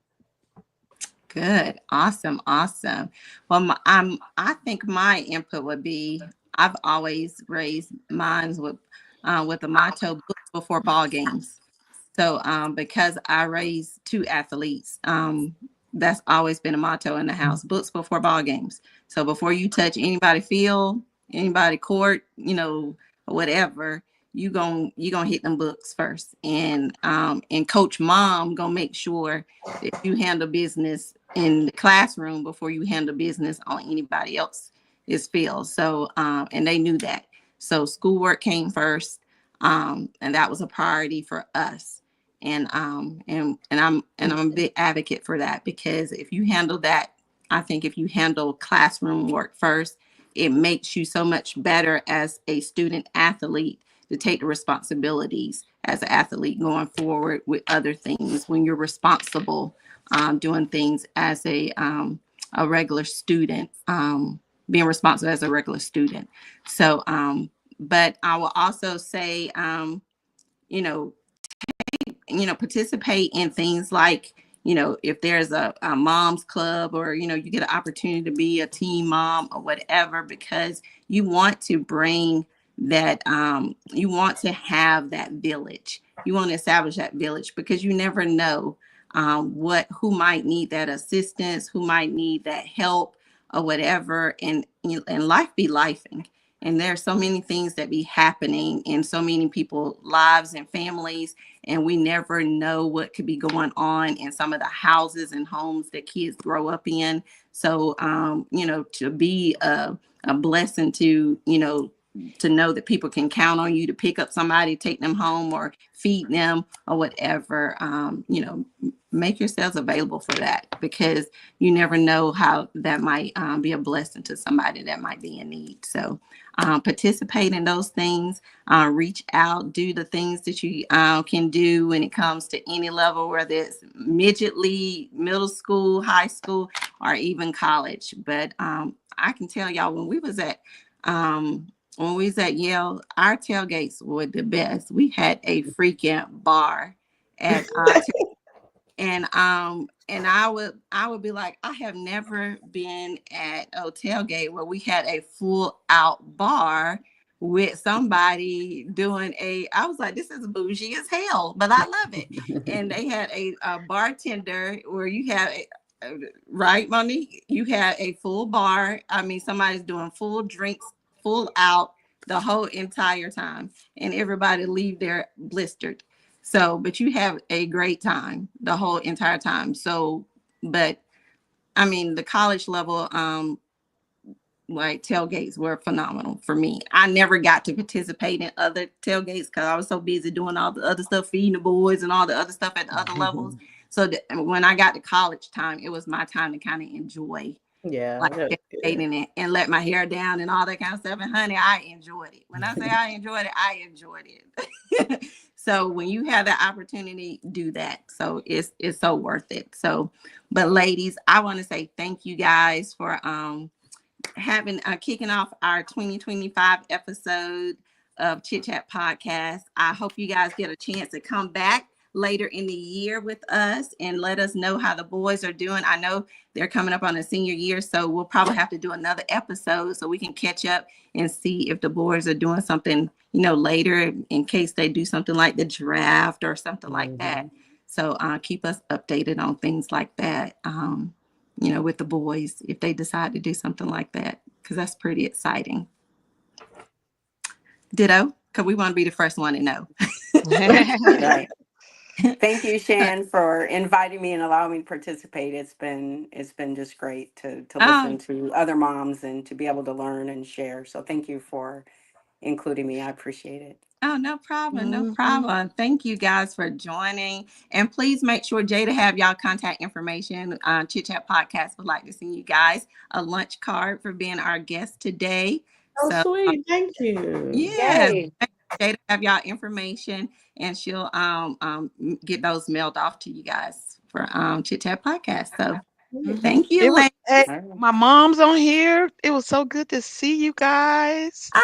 Good. Awesome. Awesome. Well, I think my input would be I've always raised mines with the motto books before ball games. So because I raised two athletes, that's always been a motto in the house: books before ball games. So before you touch anybody field, anybody court, whatever, you gonna hit them books first. And Coach Mom gonna make sure that you handle business in the classroom before you handle business on anybody else's field. So and they knew that. So schoolwork came first. And that was a priority for us. And I'm a big advocate for that, because if you handle that, I think if you handle classroom work first, it makes you so much better as a student athlete to take the responsibilities as an athlete going forward with other things when you're responsible, doing things as a regular student, being responsible as a regular student. So but I will also say, you know, participate in things like, if there's a mom's club, or, you get an opportunity to be a teen mom or whatever, because you want to bring that, you want to have that village. You want to establish that village, because you never know who might need that assistance, who might need that help or whatever. And life be lifing. And there's so many things that be happening in so many people's lives and families, and we never know what could be going on in some of the houses and homes that kids grow up in. So, to be a blessing to know that people can count on you to pick up somebody, take them home, or feed them or whatever, make yourselves available for that, because you never know how that might be a blessing to somebody that might be in need. So participate in those things, reach out, do the things that you can do when it comes to any level, whether it's midget league, middle school, high school, or even college. But I can tell y'all, when we was at Yale, our tailgates were the best. We had a freaking bar at our and I would be like, I have never been at a tailgate where we had a full out bar with somebody doing I was like, this is bougie as hell, but I love it. And they had a bartender where you have right, Monique, you had a full bar. I mean, somebody's doing full drinks, full out the whole entire time, and everybody leave there blistered. So, but you have a great time the whole entire time. So, but I mean, the college level, like tailgates were phenomenal for me. I never got to participate in other tailgates because I was so busy doing all the other stuff, feeding the boys and all the other stuff at the other levels. So when I got to college time, it was my time to kind of enjoy, Yeah, like, that's good. tailgating it and let my hair down and all that kind of stuff. And honey, I enjoyed it. When I say I enjoyed it, I enjoyed it. So when you have the opportunity, do that. So it's so worth it. So, but ladies, I want to say thank you guys for having kicking off our 2025 episode of Chit Chat Podcast. I hope you guys get a chance to come back later in the year with us and let us know how the boys are doing. I know they're coming up on a senior year, so we'll probably have to do another episode so we can catch up and see if the boys are doing something, later, in case they do something like the draft or something like that. So keep us updated on things like that. With the boys, if they decide to do something like that, because that's pretty exciting. Ditto, because we want to be the first one to know. Right. Thank you, Shan, for inviting me and allowing me to participate. It's been just great to listen to other moms and to be able to learn and share. So thank you for including me. I appreciate it. Oh, no problem. No problem. Thank you guys for joining. And please make sure Jada have y'all contact information. Chit Chat Podcast would like to send you guys a lunch card for being our guest today. Oh, So sweet. Thank you. yes, Yay. Jada have y'all information, and she'll get those mailed off to you guys for Chit Chat Podcast. So Thank you, It was, ladies. hey, All right. my mom's on here. It was so good to see you guys. Ah,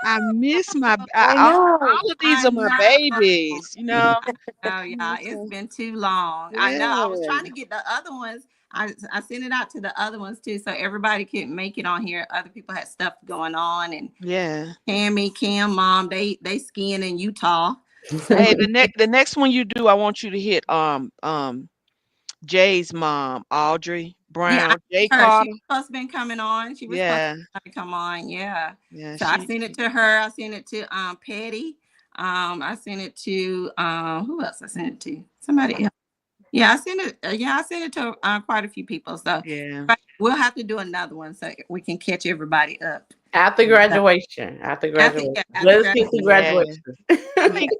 I miss I know. all of these I are my know. babies, you know. Oh yeah, it's So, been too long. I know. I was yeah, trying to get the other ones. I sent it out to the other ones too, so everybody couldn't make it on here. Other people had stuff going on, and yeah. Tammy, Kim, Mom, they skiing in Utah. So Hey, the next one you do, I want you to hit Jay's mom, Audrey yeah, Brown, Jay her. She Carter. was supposed to been coming on. She was supposed Yeah, to come on. Yeah. yeah. So I sent it to her. I sent it to Patty. I sent it to who else? I sent it to somebody else. Yeah, I sent it. Yeah, I sent it to quite a few people. So Yeah. but we'll have to do another one so we can catch everybody up. After So, graduation. After graduation. after Let us get to Yeah. graduation. yeah,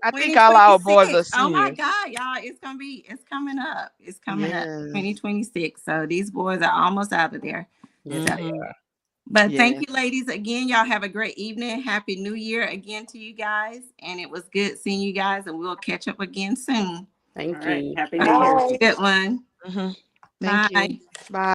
I think all our boys are 2026. Oh my seniors. God, y'all, it's coming up. It's coming up. Yeah. 2026. So these boys are almost out of there. Yes, So, they Hmm. are. but thank Yeah. you, ladies, again. Y'all have a great evening. Happy New Year again to you guys. And it was good seeing you guys, and we'll catch up again soon. All Thank right. you. Happy New Okay, Year. Bye. good one. Hmm. Thank Bye. you. Bye.